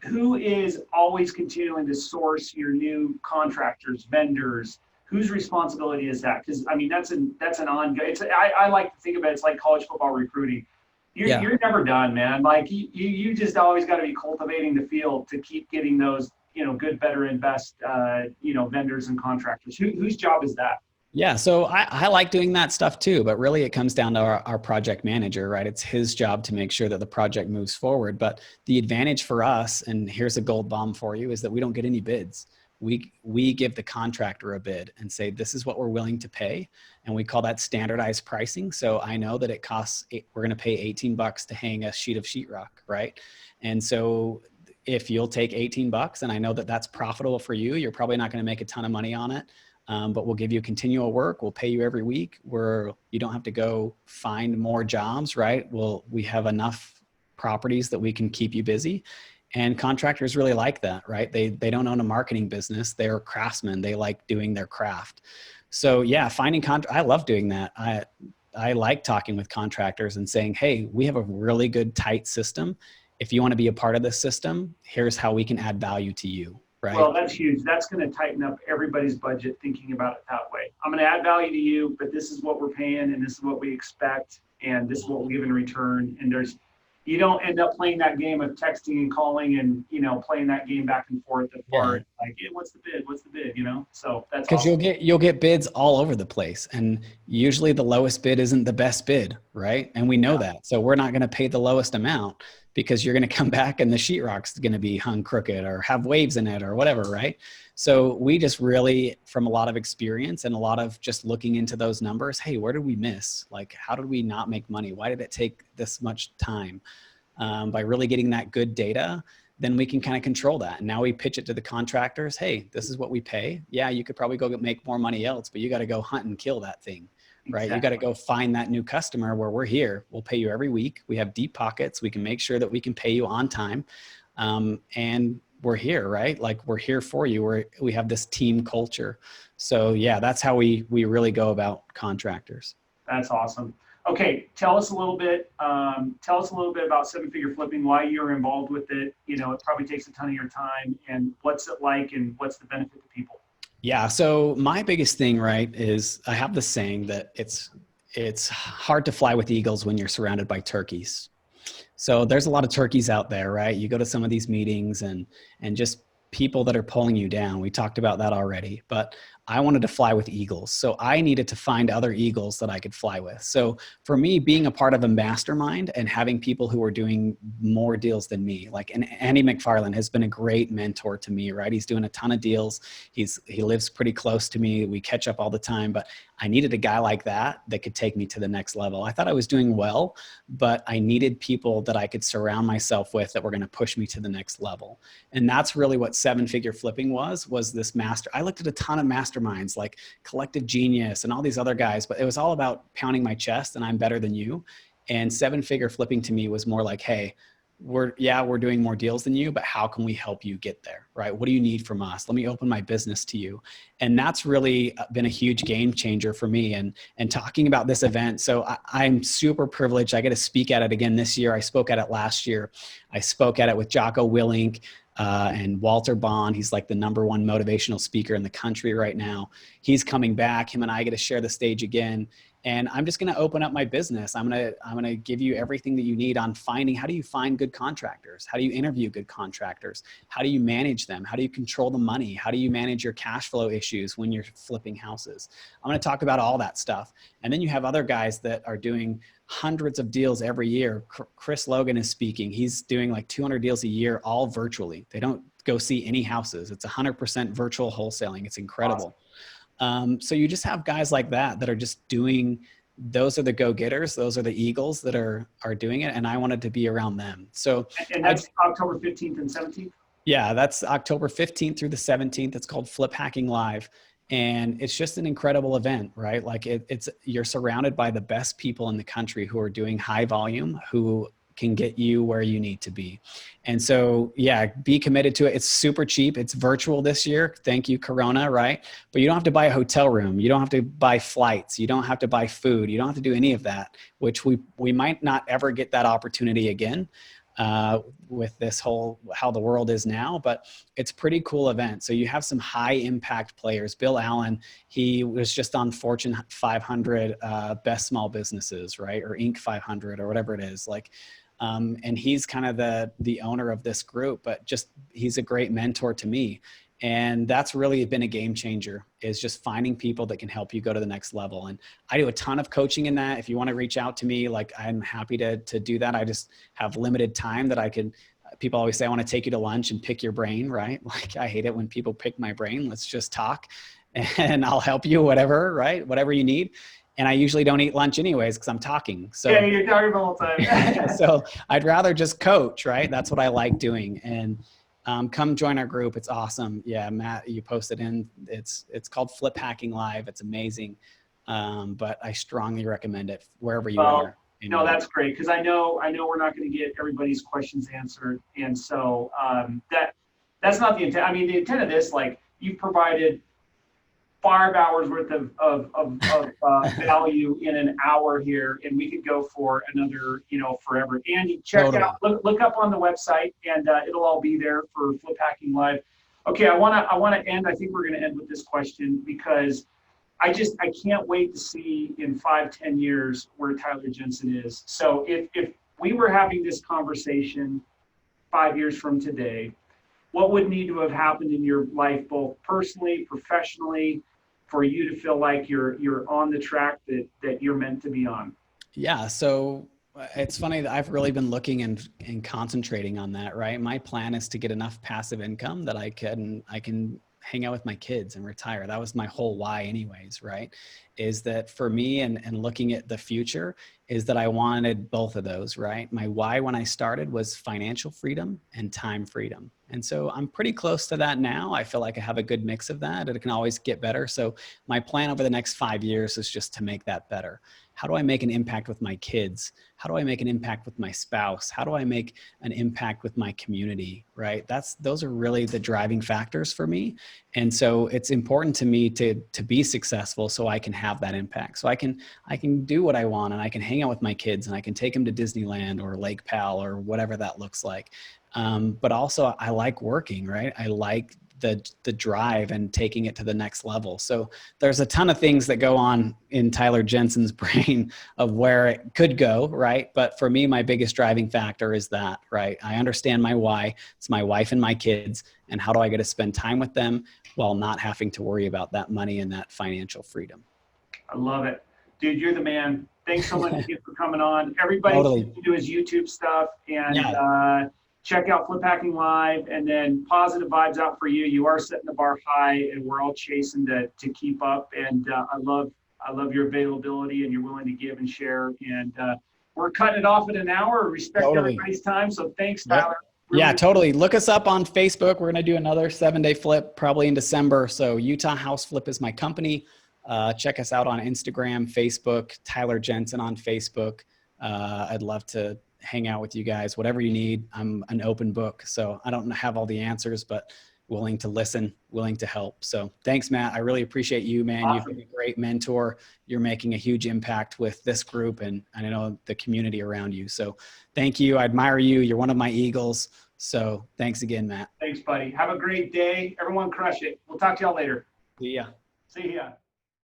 Who is always continuing to source your new contractors, vendors? Whose responsibility is that? Because I mean, that's an ongoing. I like to think of it. It's like college football recruiting. You're never done, man. Like you just always got to be cultivating the field to keep getting those good, better, and best vendors and contractors. Whose job is that? Yeah, so I like doing that stuff too, but really it comes down to our project manager, right? It's his job to make sure that the project moves forward. But the advantage for us, and here's a gold bomb for you, is that we don't get any bids. We give the contractor a bid and say, this is what we're willing to pay. And we call that standardized pricing. So I know that it costs, we're going to pay $18 to hang a sheet of sheetrock, right? And so if you'll take $18 and I know that that's profitable for you, you're probably not going to make a ton of money on it. But we'll give you continual work. We'll pay you every week where you don't have to go find more jobs, right? We have enough properties that we can keep you busy. And contractors really like that, right? They don't own a marketing business. They're craftsmen. They like doing their craft. So yeah, I love doing that. I like talking with contractors and saying, hey, we have a really good tight system. If you want to be a part of this system, here's how we can add value to you. Right. Well, that's huge. That's going to tighten up everybody's budget thinking about it that way. I'm going to add value to you, but this is what we're paying and this is what we expect and this is what we'll give in return. And you don't end up playing that game of texting and calling and, playing that game back and forth like, hey, what's the bid? What's the bid? So that's because awesome. you'll get bids all over the place. And usually the lowest bid isn't the best bid. Right. And we know that. So we're not going to pay the lowest amount because you're going to come back and the sheetrock's going to be hung crooked or have waves in it or whatever. Right. So we just really, from a lot of experience and a lot of just looking into those numbers, hey, where did we miss? Like, how did we not make money? Why did it take this much time? By really getting that good data, then we can kind of control that. And now we pitch it to the contractors. Hey, this is what we pay. Yeah, you could probably go make more money else, but you got to go hunt and kill that thing. Right. Exactly. You got to go find that new customer where we're here. We'll pay you every week. We have deep pockets. We can make sure that we can pay you on time. And we're here, right? Like we're here for you. We have this team culture. So yeah, that's how we really go about contractors. That's awesome. Okay. Tell us a little bit about 7-figure flipping, why you're involved with it. It probably takes a ton of your time and what's it like and what's the benefit to people? Yeah. So my biggest thing, right, is I have the saying that it's hard to fly with eagles when you're surrounded by turkeys. So there's a lot of turkeys out there, right? You go to some of these meetings and just people that are pulling you down. We talked about that already, but I wanted to fly with eagles. So I needed to find other eagles that I could fly with. So for me, being a part of a mastermind and having people who are doing more deals than me, like Andy McFarland has been a great mentor to me, right? He's doing a ton of deals. He lives pretty close to me. We catch up all the time, but I needed a guy like that could take me to the next level. I thought I was doing well, but I needed people that I could surround myself with that were going to push me to the next level. And that's really what 7-figure flipping was this I looked at a ton of masterminds like Collective Genius and all these other guys, but it was all about pounding my chest and I'm better than you. And 7-figure flipping to me was more like, hey, we're doing more deals than you, but how can we help you get there, right? What do you need from us? Let me open my business to you. And that's really been a huge game changer for me. And talking about this event, so I'm super privileged. I get to speak at it again this year. I spoke at it last year. I spoke at it with Jocko Willink and Walter Bond. He's like the #1 motivational speaker in the country right now. He's coming back. Him and I get to share the stage again. And I'm just going to open up my business. I'm going to give you everything that you need on finding, how do you find good contractors? How do you interview good contractors? How do you manage them? How do you control the money? How do you manage your cash flow issues when you're flipping houses? I'm going to talk about all that stuff. And then you have other guys that are doing hundreds of deals every year. Chris Logan is speaking. He's doing like 200 deals a year, all virtually. They don't go see any houses. It's 100% virtual wholesaling. It's incredible. Awesome. So you just have guys like that are just doing, those are the go-getters. Those are the Eagles that are doing it. And I wanted to be around them. So and that's October 15th and 17th. Yeah, that's October 15th through the 17th. It's called Flip Hacking Live. And it's just an incredible event, right? Like you're surrounded by the best people in the country who are doing high volume, who can get you where you need to be. And so, yeah, be committed to it. It's super cheap. It's virtual this year. Thank you, Corona, right? But you don't have to buy a hotel room. You don't have to buy flights. You don't have to buy food. You don't have to do any of that, which we might not ever get that opportunity again with this whole, how the world is now, but it's a pretty cool event. So you have some high impact players. Bill Allen, he was just on Fortune 500 best small businesses, right? Or Inc. 500 or whatever it is. Like, and he's kind of the owner of this group, but just, he's a great mentor to me. And that's really been a game changer, is just finding people that can help you go to the next level. And I do a ton of coaching in that. If you want to reach out to me, like, I'm happy to do that. I just have limited time that I can, people always say, I want to take you to lunch and pick your brain, right? Like, I hate it when people pick my brain. Let's just talk and I'll help you, whatever, right? Whatever you need. And I usually don't eat lunch anyways, because I'm talking. So yeah, you're talking the whole time. So I'd rather just coach, right? That's what I like doing. And come join our group. It's awesome. Yeah, Matt, you posted in. It's called Flip Hacking Live. It's amazing. But I strongly recommend it wherever you are. No, that's great, because I know we're not going to get everybody's questions answered, and so that's not the intent. I mean, the intent of this, like, you've provided 5 hours worth of value in an hour here, and we could go for another, forever. Andy, check out, look up on the website, and it'll all be there for Flip Hacking Live. Okay, I want to end. I think we're going to end with this question, because I can't wait to see in 5-10 years where Tyler Jensen is. So if we were having this conversation 5 years from today, what would need to have happened in your life, both personally, professionally, for you to feel like you're on the track that you're meant to be on? Yeah. So it's funny that I've really been looking and concentrating on that, right? My plan is to get enough passive income that I can hang out with my kids and retire. That was my whole why anyways, right? Is that for me, and looking at the future, is that I wanted both of those, right? My why when I started was financial freedom and time freedom. And so I'm pretty close to that now. I feel like I have a good mix of that. It can always get better. So my plan over the next 5 years is just to make that better. How do I make an impact with my kids? How do I make an impact with my spouse? How do I make an impact with my community, right? Those are really the driving factors for me. And so it's important to me to be successful so I can have that impact. So I can do what I want, and I can hang out with my kids, and I can take them to Disneyland or Lake Powell or whatever that looks like. But also I like working, right? I like the drive and taking it to the next level. So there's a ton of things that go on in Tyler Jensen's brain of where it could go, right? But for me, my biggest driving factor is that, right? I understand my why. It's my wife and my kids, and how do I get to spend time with them while not having to worry about that money and that financial freedom. I love it. Dude, you're the man. Thanks so much again for coming on. Everybody Totally. do his YouTube stuff, and check out Flip Hacking Live, and then positive vibes out for you. You are setting the bar high, and we're all chasing to keep up. And I love your availability, and you're willing to give and share. And we're cutting it off at an hour. Respect everybody's time. So thanks, Tyler. Really. Yeah, totally. Look us up on Facebook. We're going to do another 7-day flip probably in December. So Utah House Flip is my company. Check us out on Instagram, Facebook, Tyler Jensen on Facebook. I'd love to hang out with you guys. Whatever you need, I'm an open book. So I don't have all the answers, but willing to listen, willing to help. So thanks, Matt. I really appreciate you, man. Awesome. You've been a great mentor. You're making a huge impact with this group and I know the community around you. So thank you. I admire you. You're one of my Eagles. So thanks again, Matt. Thanks, buddy. Have a great day. Everyone crush it. We'll talk to y'all later. See ya. See ya.